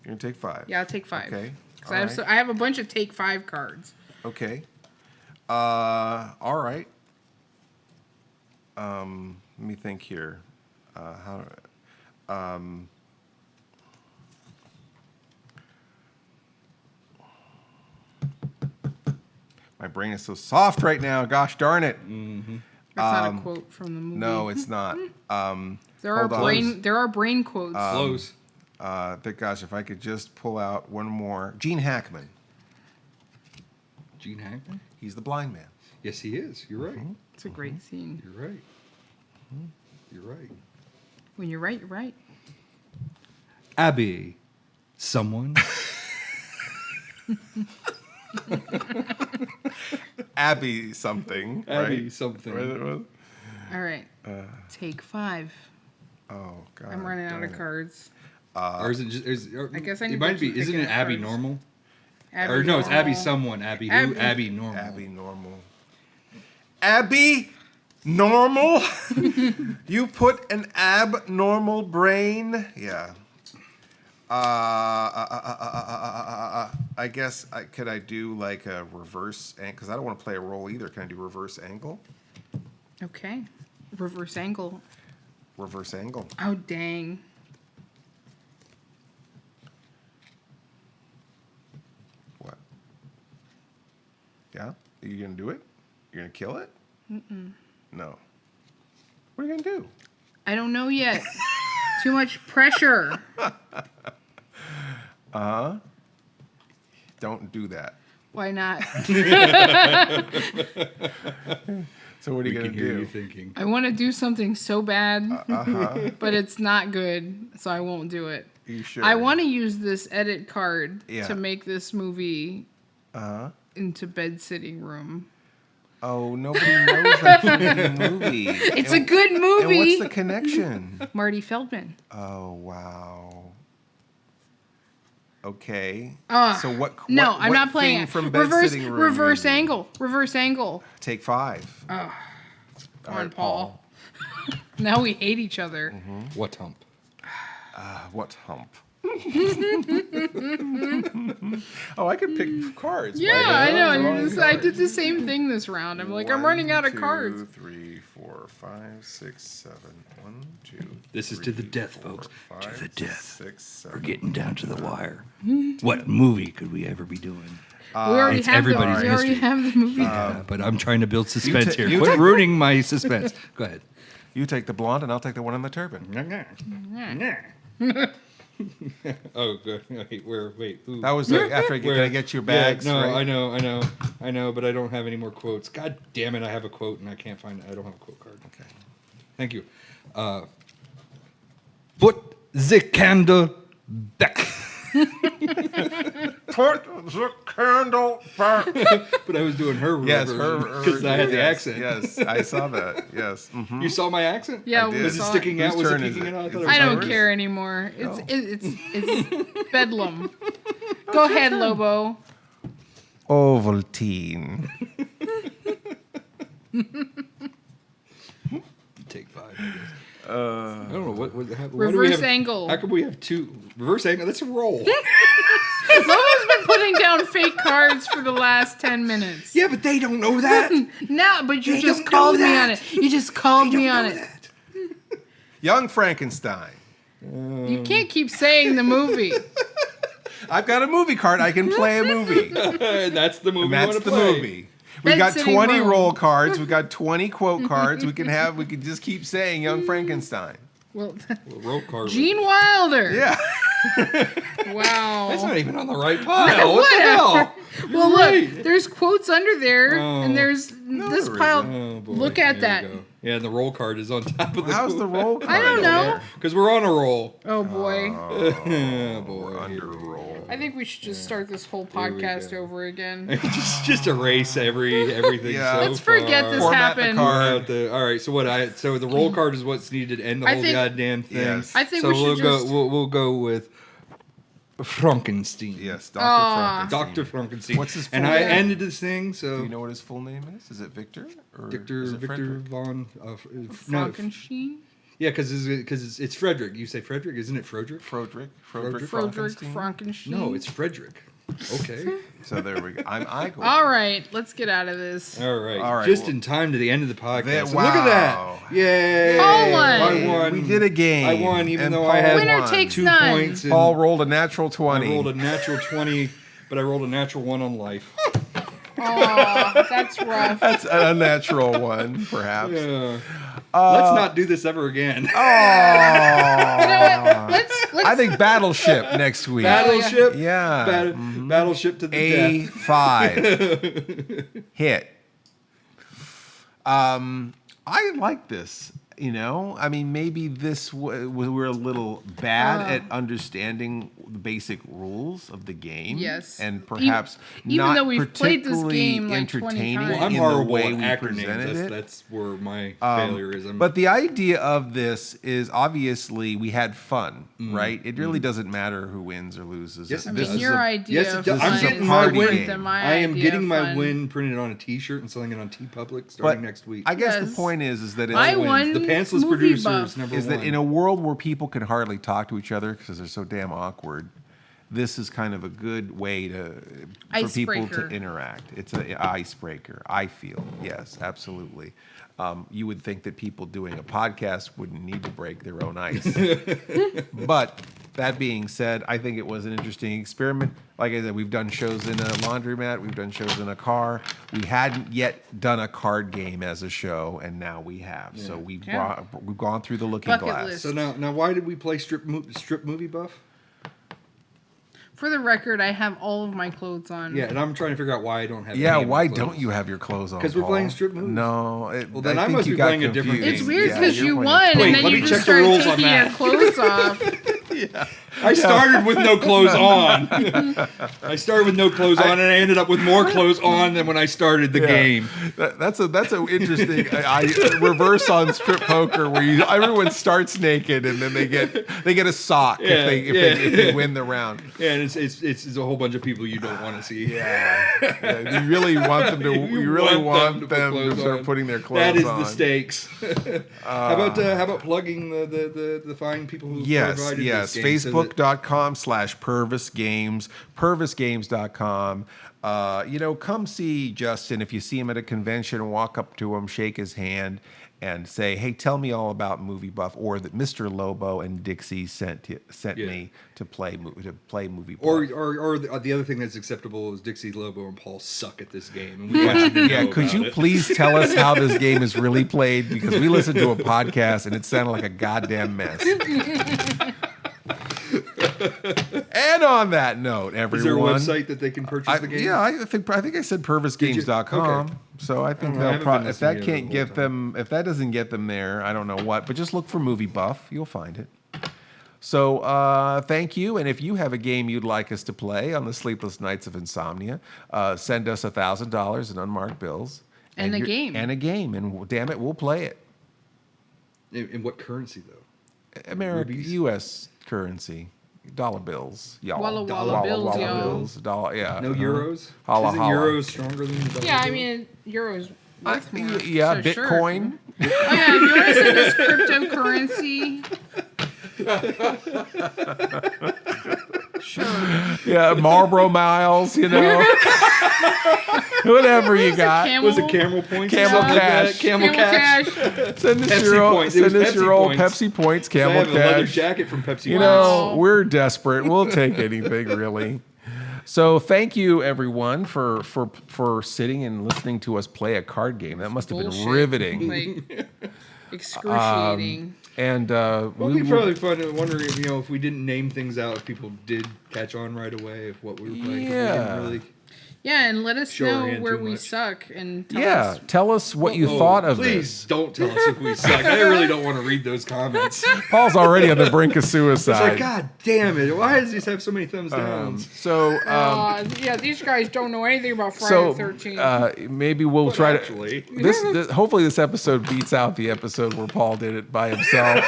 Speaker 2: You're gonna take 5.
Speaker 4: Yeah, I'll take 5.
Speaker 2: Okay.
Speaker 4: Because I have a bunch of take 5 cards.
Speaker 2: Okay. All right. Let me think here. My brain is so soft right now. Gosh darn it.
Speaker 3: Mm-hmm.
Speaker 4: That's not a quote from the movie.
Speaker 2: No, it's not.
Speaker 4: There are brain quotes.
Speaker 3: Close.
Speaker 2: Gosh, if I could just pull out one more. Gene Hackman.
Speaker 3: Gene Hackman?
Speaker 2: He's the blind man.
Speaker 3: Yes, he is. You're right.
Speaker 4: It's a great scene.
Speaker 3: You're right. You're right.
Speaker 4: When you're right, you're right.
Speaker 3: Abby. Someone.
Speaker 2: Abby something.
Speaker 3: Abby
Speaker 2: right?
Speaker 3: something.
Speaker 2: Right, it was?
Speaker 4: All right. Take 5.
Speaker 2: Oh, God.
Speaker 4: I'm running out of cards.
Speaker 3: Or is it just...
Speaker 4: I guess I
Speaker 3: it
Speaker 4: need
Speaker 3: might
Speaker 4: to
Speaker 3: be.
Speaker 4: keep
Speaker 3: Isn't
Speaker 4: picking
Speaker 3: it Abby
Speaker 4: cards.
Speaker 3: Normal?
Speaker 4: Abby
Speaker 3: Or no, it's Abby
Speaker 4: Normal.
Speaker 3: someone. Abby who? Abby Normal.
Speaker 2: Abby Normal. Abby Normal? You put an abnormal brain? Yeah. I guess could I do like a reverse angle? Because I don't want to play a role either. Can I do reverse angle?
Speaker 4: Okay. Reverse angle.
Speaker 2: Reverse angle.
Speaker 4: Oh, dang.
Speaker 2: What? Yeah? Are you going to do it? You're going to kill it?
Speaker 4: Mm-mm.
Speaker 2: No. What are you going to do?
Speaker 4: I don't know yet. Too much pressure.
Speaker 2: Don't do that.
Speaker 4: Why not?
Speaker 2: So what are you going to do?
Speaker 3: You thinking.
Speaker 4: I want to do something so bad, but it's not good, so I won't do it.
Speaker 2: You sure?
Speaker 4: I want to use this edit card
Speaker 2: Yeah.
Speaker 4: to make this movie into bed sitting room.
Speaker 2: Oh, nobody knows that's a good movie.
Speaker 4: It's a good movie.
Speaker 2: And what's the connection?
Speaker 4: Marty Feldman.
Speaker 2: Oh, wow. Okay.
Speaker 4: So I'm not playing it.
Speaker 2: From bed
Speaker 4: reverse
Speaker 2: sitting room
Speaker 4: reverse
Speaker 2: movie?
Speaker 4: angle. Reverse angle.
Speaker 2: Take 5.
Speaker 4: Oh, come
Speaker 2: All
Speaker 4: on,
Speaker 2: right,
Speaker 4: Paul. Now we hate each other.
Speaker 3: What hump?
Speaker 2: What hump? Oh, I could pick cards.
Speaker 4: Yeah,
Speaker 2: right?
Speaker 4: I know.
Speaker 2: Drawing
Speaker 4: I did the same thing this round. I'm like, I'm running out of cards.
Speaker 2: 1, 2, 3, 4, 5, 6, 7. 1, 2.
Speaker 3: This is to the death, folks. To the death.
Speaker 2: 6, 7.
Speaker 5: We're getting down to the wire. What movie could we ever be doing?
Speaker 4: We already
Speaker 3: It's
Speaker 4: have
Speaker 3: everybody's
Speaker 4: we already
Speaker 3: history.
Speaker 4: have the movie.
Speaker 3: But I'm trying to build suspense here.
Speaker 2: you
Speaker 3: Quit
Speaker 2: take-
Speaker 3: ruining my suspense. Go ahead.
Speaker 2: You take the blonde, and I'll take the one in the turban.
Speaker 3: Oh, good. Wait. Ooh.
Speaker 2: That was after I get your bags.
Speaker 3: Yeah, no,
Speaker 2: right?
Speaker 3: I know, but I don't have any more quotes. God damn it, I have a quote and I can't find it. I don't have a quote card.
Speaker 2: Okay.
Speaker 3: Thank you. Put the candle back.
Speaker 2: Put the candle back.
Speaker 3: But I was doing her
Speaker 2: Yes,
Speaker 3: version because I had the
Speaker 2: yes,
Speaker 3: accent.
Speaker 2: Yes, I saw that. Yes. Mhm.
Speaker 3: You saw my accent?
Speaker 4: Yeah,
Speaker 2: I
Speaker 4: we
Speaker 2: did.
Speaker 3: Was it
Speaker 4: saw
Speaker 3: sticking
Speaker 4: it.
Speaker 3: out?
Speaker 2: Whose
Speaker 3: Was it
Speaker 2: turn is
Speaker 3: peeking
Speaker 2: it?
Speaker 3: out? I thought
Speaker 2: Is
Speaker 3: it
Speaker 2: it
Speaker 3: was
Speaker 4: I don't
Speaker 3: yours.
Speaker 4: care anymore. It's bedlam. Go ahead, Lobo.
Speaker 2: Ovaltine.
Speaker 3: Take 5. I guess. I don't know what do we
Speaker 4: Reverse
Speaker 3: have?
Speaker 4: angle.
Speaker 3: How come we have 2 reverse angle? Let's roll.
Speaker 4: Lobo's been putting down fake cards for the last 10 minutes.
Speaker 3: Yeah, but they don't know that.
Speaker 4: No, but you
Speaker 3: They
Speaker 4: just
Speaker 3: don't
Speaker 4: called
Speaker 3: know
Speaker 4: me
Speaker 3: that.
Speaker 4: on it. You just called me on it.
Speaker 2: Young Frankenstein.
Speaker 4: You can't keep saying the movie.
Speaker 2: I've got a movie card. I can play a movie.
Speaker 3: And that's the movie.
Speaker 2: And
Speaker 3: you
Speaker 2: that's
Speaker 3: want
Speaker 2: the
Speaker 3: to play.
Speaker 2: movie. We've
Speaker 4: Bed
Speaker 2: got
Speaker 4: sitting
Speaker 2: 20
Speaker 4: room.
Speaker 2: roll cards. We've got 20 quote cards. We can just keep saying Young Frankenstein.
Speaker 4: Well,
Speaker 3: roll card.
Speaker 4: Gene Wilder.
Speaker 2: Yeah.
Speaker 4: Wow.
Speaker 3: That's not even on the right pile. What the hell?
Speaker 4: Well,
Speaker 3: Right.
Speaker 4: look, there's quotes under there, and there's this
Speaker 2: there
Speaker 4: pile.
Speaker 3: Oh, boy.
Speaker 4: Look at
Speaker 3: There
Speaker 4: that.
Speaker 3: we go. Yeah, and the roll card is on top of the.
Speaker 2: How's the roll card?
Speaker 4: I don't know.
Speaker 3: Because we're on a roll.
Speaker 4: Oh boy.
Speaker 3: Oh, boy.
Speaker 2: Under roll.
Speaker 4: I think we should just start this whole
Speaker 3: Here we
Speaker 4: podcast
Speaker 3: go.
Speaker 4: over again.
Speaker 3: just erase everything.
Speaker 2: Yeah.
Speaker 3: So
Speaker 4: Let's forget
Speaker 3: far.
Speaker 4: this
Speaker 2: Format the
Speaker 4: happened.
Speaker 2: card.
Speaker 3: All right. So the roll card is what's needed to end the
Speaker 4: I
Speaker 3: whole
Speaker 4: think-
Speaker 3: goddamn thing.
Speaker 2: Yes.
Speaker 4: I think
Speaker 3: so
Speaker 4: we should
Speaker 3: we'll
Speaker 4: just.
Speaker 3: go. We'll go with Frankenstein.
Speaker 2: Yes, Dr.
Speaker 4: Aw.
Speaker 2: Frankenstein.
Speaker 3: Dr. Frankenstein.
Speaker 2: What's his
Speaker 3: And
Speaker 2: full
Speaker 3: I
Speaker 2: name?
Speaker 3: ended this thing. So
Speaker 2: Do you know what his full name is? Is it Victor? Or
Speaker 3: Victor
Speaker 2: is it
Speaker 3: Victor
Speaker 2: Frederick?
Speaker 3: von
Speaker 4: Frankenstein?
Speaker 3: yeah, because it's Frederick. You say Frederick, isn't it Frederick?
Speaker 2: Frederick
Speaker 4: Frederick
Speaker 2: Frankenstein?
Speaker 4: Frankenstein?
Speaker 3: No, it's Frederick. Okay.
Speaker 2: So there we go. I'm Igor.
Speaker 4: All right, let's get out of this.
Speaker 3: All right.
Speaker 2: All right,
Speaker 3: Just
Speaker 2: well-
Speaker 3: in time to the end of the podcast.
Speaker 2: There-
Speaker 3: So look at
Speaker 2: wow.
Speaker 3: that. Yay.
Speaker 4: Paul won.
Speaker 3: I won.
Speaker 2: We did a game.
Speaker 3: I won, even
Speaker 2: and
Speaker 3: though
Speaker 2: Paul
Speaker 3: I had
Speaker 4: Winner
Speaker 2: won.
Speaker 4: takes
Speaker 3: 2
Speaker 4: none.
Speaker 3: points. And
Speaker 2: Paul rolled a natural
Speaker 3: I
Speaker 2: 20.
Speaker 3: rolled a natural 20, but I rolled a natural 1 on life.
Speaker 4: Oh, that's rough.
Speaker 2: That's an unnatural one, perhaps.
Speaker 3: Yeah. Let's not do this ever again.
Speaker 4: You know what? Let's
Speaker 2: I think Battleship next week.
Speaker 3: Battleship?
Speaker 2: Yeah.
Speaker 3: Battleship to the death.
Speaker 2: A5. Hit. I like this. You know, I mean, maybe this we're a little bad at understanding the basic rules of the game.
Speaker 4: Yes.
Speaker 2: and perhaps
Speaker 4: even
Speaker 2: not
Speaker 4: though we've played this
Speaker 2: particularly
Speaker 4: game like 20
Speaker 2: entertaining
Speaker 4: times.
Speaker 3: Well, I'm
Speaker 2: in
Speaker 3: horrible
Speaker 2: the way
Speaker 3: at
Speaker 2: we
Speaker 3: acronyms.
Speaker 2: presented it.
Speaker 3: That's where my failure is.
Speaker 2: But the idea of this is obviously we had fun, right? It really doesn't matter who wins or loses.
Speaker 3: Yes, it
Speaker 4: I
Speaker 3: This
Speaker 4: mean,
Speaker 3: is
Speaker 4: your idea
Speaker 3: yes, it
Speaker 4: of
Speaker 3: does.
Speaker 4: fun
Speaker 3: I'm
Speaker 4: is
Speaker 3: getting my
Speaker 4: different
Speaker 2: win.
Speaker 4: than my
Speaker 3: I am
Speaker 4: idea
Speaker 3: getting
Speaker 4: of
Speaker 3: my
Speaker 4: fun.
Speaker 3: win printed on a T-shirt and selling it on TeePublic starting next week.
Speaker 2: I guess
Speaker 4: Yes.
Speaker 2: the point is that it's,
Speaker 4: I won
Speaker 3: The pantsless
Speaker 4: movie
Speaker 3: producer
Speaker 4: buff.
Speaker 3: is number
Speaker 2: is
Speaker 3: one.
Speaker 2: that in a world where people can hardly talk to each other because they're so damn awkward, this is kind of a good way for people to
Speaker 4: Icebreaker.
Speaker 2: interact. It's an icebreaker, I feel. Yes, absolutely. You would think that people doing a podcast wouldn't need to break their own ice. But that being said, I think it was an interesting experiment. Like I said, we've done shows in a laundromat. We've done shows in a car. We hadn't yet done a card game as a show, and now we have. So we've gone through the looking
Speaker 4: Bucket
Speaker 2: glass.
Speaker 4: list.
Speaker 3: So now, why did we play strip movie buff?
Speaker 4: For the record, I have all of my clothes on.
Speaker 3: Yeah, and I'm trying to figure out why I don't have.
Speaker 2: Yeah,
Speaker 3: any of my
Speaker 2: why
Speaker 3: clothes.
Speaker 2: don't you have your clothes on?
Speaker 3: 'Cause we're
Speaker 2: Paul?
Speaker 3: playing strip movies.
Speaker 2: No,
Speaker 3: Well, then I
Speaker 2: think
Speaker 3: must
Speaker 2: you
Speaker 3: be
Speaker 2: got
Speaker 3: playing a different
Speaker 2: confused.
Speaker 4: It's weird
Speaker 2: Yeah,
Speaker 4: because
Speaker 2: you're
Speaker 4: you
Speaker 2: playing-
Speaker 4: won,
Speaker 3: Wait,
Speaker 4: and then
Speaker 3: let
Speaker 4: you
Speaker 3: me
Speaker 4: just
Speaker 3: check the
Speaker 4: started
Speaker 3: rules on
Speaker 4: taking your
Speaker 3: that.
Speaker 4: clothes off.
Speaker 3: I started with no clothes on. I started with no clothes on, and I ended up with more clothes on than when I started the game.
Speaker 2: That's an interesting reverse on strip poker where everyone starts naked and then they get a sock if they win the round.
Speaker 3: Yeah, and it's a whole bunch of people you don't want to see.
Speaker 2: Yeah, you really want them to. You really want
Speaker 3: put
Speaker 2: them to
Speaker 3: clothes
Speaker 2: start
Speaker 3: on.
Speaker 2: putting their clothes
Speaker 3: That is
Speaker 2: on.
Speaker 3: the stakes. How about plugging the fine people who provided
Speaker 2: Yes.
Speaker 3: this game so that-
Speaker 2: Facebook.com/Pervis Games, PervisGames.com. Come see Justin. If you see him at a convention, walk up to him, shake his hand, and say, "Hey, tell me all about Movie Buff," or that Mr. Lobo and Dixie sent me to play Movie Buff.
Speaker 3: Or the other thing that's acceptable is Dixie, Lobo, and Paul suck at this game, and we want you to know
Speaker 2: could
Speaker 3: about
Speaker 2: you
Speaker 3: it.
Speaker 2: please tell us how this game is really played? Because we listened to a podcast and it sounded like a goddamn mess. And on that note, everyone,
Speaker 3: Is there a website that they can purchase the game?
Speaker 2: Yeah, I think I said PervisGames.com.
Speaker 3: Okay.
Speaker 2: So I think
Speaker 3: I haven't been
Speaker 2: if that
Speaker 3: listening
Speaker 2: can't
Speaker 3: the
Speaker 2: get
Speaker 3: whole
Speaker 2: them, if that doesn't get them there, I don't know what. But just look for Movie Buff, you'll find it. So thank you, and if you have a game you'd like us to play on the Sleepless Nights of Insomnia, send us $1,000 in unmarked bills
Speaker 4: And a game.
Speaker 2: and damn it, we'll play it.
Speaker 3: In what currency though?
Speaker 2: American,
Speaker 3: Rubies?
Speaker 2: U.S. currency, dollar bills, y'all.
Speaker 4: Walla Walla bills, yo.
Speaker 2: bills, dollar, yeah.
Speaker 3: No euros?
Speaker 2: Holla,
Speaker 3: Isn't
Speaker 2: holla.
Speaker 3: euros stronger than the dollar?
Speaker 4: Yeah, I
Speaker 3: bill?
Speaker 4: mean, euros worth more.
Speaker 2: Yeah,
Speaker 4: so sure.
Speaker 2: Bitcoin.
Speaker 4: Oh yeah, if you want to send us cryptocurrency. Sure.
Speaker 2: Yeah, Marlboro Miles, whatever you got.
Speaker 3: Was it Camel Points? or
Speaker 2: Camel
Speaker 3: something like that?
Speaker 2: Cash.
Speaker 3: Camel Cash.
Speaker 2: Send us
Speaker 3: Pepsi
Speaker 2: your old,
Speaker 3: points. It was
Speaker 2: send us
Speaker 3: Pepsi
Speaker 2: your old
Speaker 3: points.
Speaker 2: Pepsi points,
Speaker 3: I
Speaker 2: Camel
Speaker 3: have a leather
Speaker 2: Cash.
Speaker 3: jacket from Pepsi.
Speaker 2: You know, we're desperate. We'll take anything, really. So thank you, everyone, for sitting and listening to us play a card game. That must have been
Speaker 4: Bullshit.
Speaker 2: riveting.
Speaker 4: Like, Excruciating.
Speaker 2: And
Speaker 3: Well, it'd be probably fun wondering if, if we didn't name things out, if people did catch on right away, if what we were playing.
Speaker 2: Yeah.
Speaker 4: Yeah, and let us
Speaker 3: Show our
Speaker 4: know
Speaker 3: hand
Speaker 4: where
Speaker 3: too
Speaker 4: we
Speaker 3: much.
Speaker 4: suck and tell us.
Speaker 2: Tell us what you thought of
Speaker 3: please
Speaker 2: this.
Speaker 3: don't tell us if we suck. I really don't want to read those comments.
Speaker 2: Paul's already on the brink of suicide.
Speaker 3: It's like, God damn it! Why does these have so many thumbs down?
Speaker 4: Yeah, these guys don't know anything about Friday the 13th.
Speaker 2: Maybe we'll try
Speaker 3: actually.
Speaker 2: to. This hopefully this episode beats out the episode where Paul did it by himself.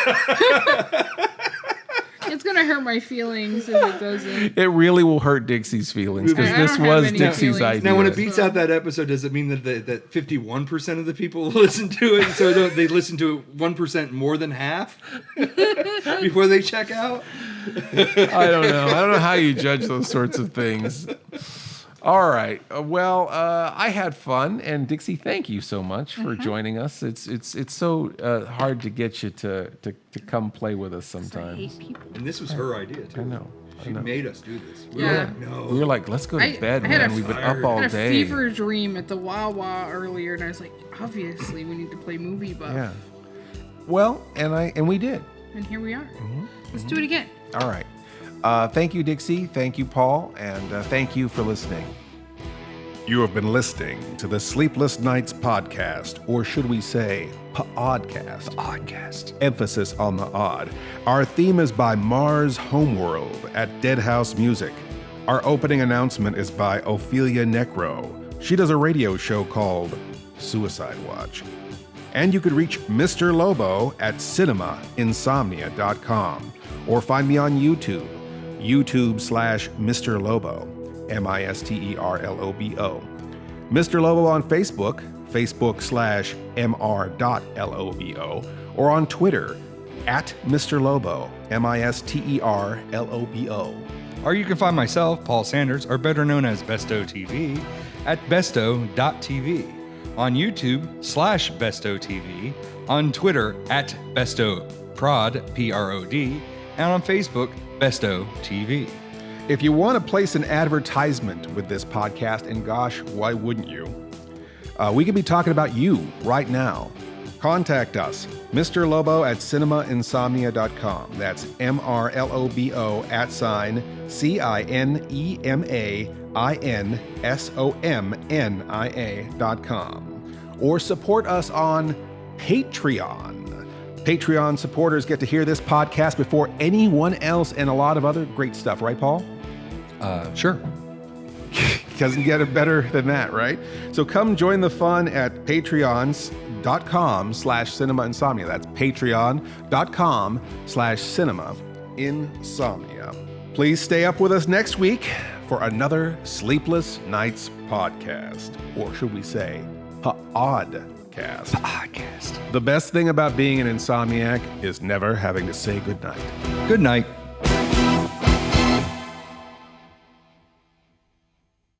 Speaker 4: It's gonna hurt my feelings if it doesn't.
Speaker 2: It really will hurt Dixie's feelings because this was Dixie's idea.
Speaker 3: Now, when it beats out that episode, does it mean that 51% of the people listen to it, so they listen to it 1% more than half before they check out?
Speaker 2: I don't know. I don't know how you judge those sorts of things. All right. Well, I had fun, and Dixie, thank you so much for joining us. It's so hard to get you to come play with us sometimes.
Speaker 3: And this was her idea too.
Speaker 2: I know.
Speaker 3: She made us do this. We
Speaker 2: were like, let's go to bed, man. We've been up all day.
Speaker 4: I had a fever dream at the Wawa earlier, and I was like, obviously, we need to play Movie Buff.
Speaker 2: Yeah. Well, and we did.
Speaker 4: And here we are. Let's do it again.
Speaker 2: All right. Thank you, Dixie. Thank you, Paul. And thank you for listening. You have been listening to the Sleepless Knights podcast, or should we say, pODDcast.
Speaker 3: pODDcast.
Speaker 2: Emphasis on the odd. Our theme is by Mars Homeworld at Dead House Music. Our opening announcement is by Ophelia Necro. She does a radio show called Suicide Watch. And you could reach Mr. Lobo at cinemainsomnia.com, or find me on YouTube. YouTube/Mr. Lobo, MISTERLOBO. Mr. Lobo on Facebook, Facebook/MR.LOBO, or on Twitter, at Mr. Lobo, MISTERLOBO.
Speaker 3: Or you can find myself, Paul Sanders, or better known as Bestow TV, at Bestow.tv, on YouTube /Bestow TV, on Twitter at Bestow Prod, PROD, and on Facebook, Bestow TV.
Speaker 2: If you want to place an advertisement with this podcast, and gosh, why wouldn't you? We could be talking about you right now. Contact us, Mr. Lobo at cinemainsomnia.com. That's MRLOBO @CINEMAINSOMNIA.com. Or support us on Patreon. Patreon supporters get to hear this podcast before anyone else, and a lot of other great stuff, right, Paul?
Speaker 3: Sure.
Speaker 2: Doesn't get it better than that, right? So come join the fun at patreons.com/cinemainsomnia. That's patreon.com/cinemainsomnia. Please stay up with us next week for another Sleepless Knights podcast. Or should we say, pODDcast.
Speaker 3: pODDcast.
Speaker 2: The best thing about being an insomniac is never having to say goodnight.
Speaker 3: Good night.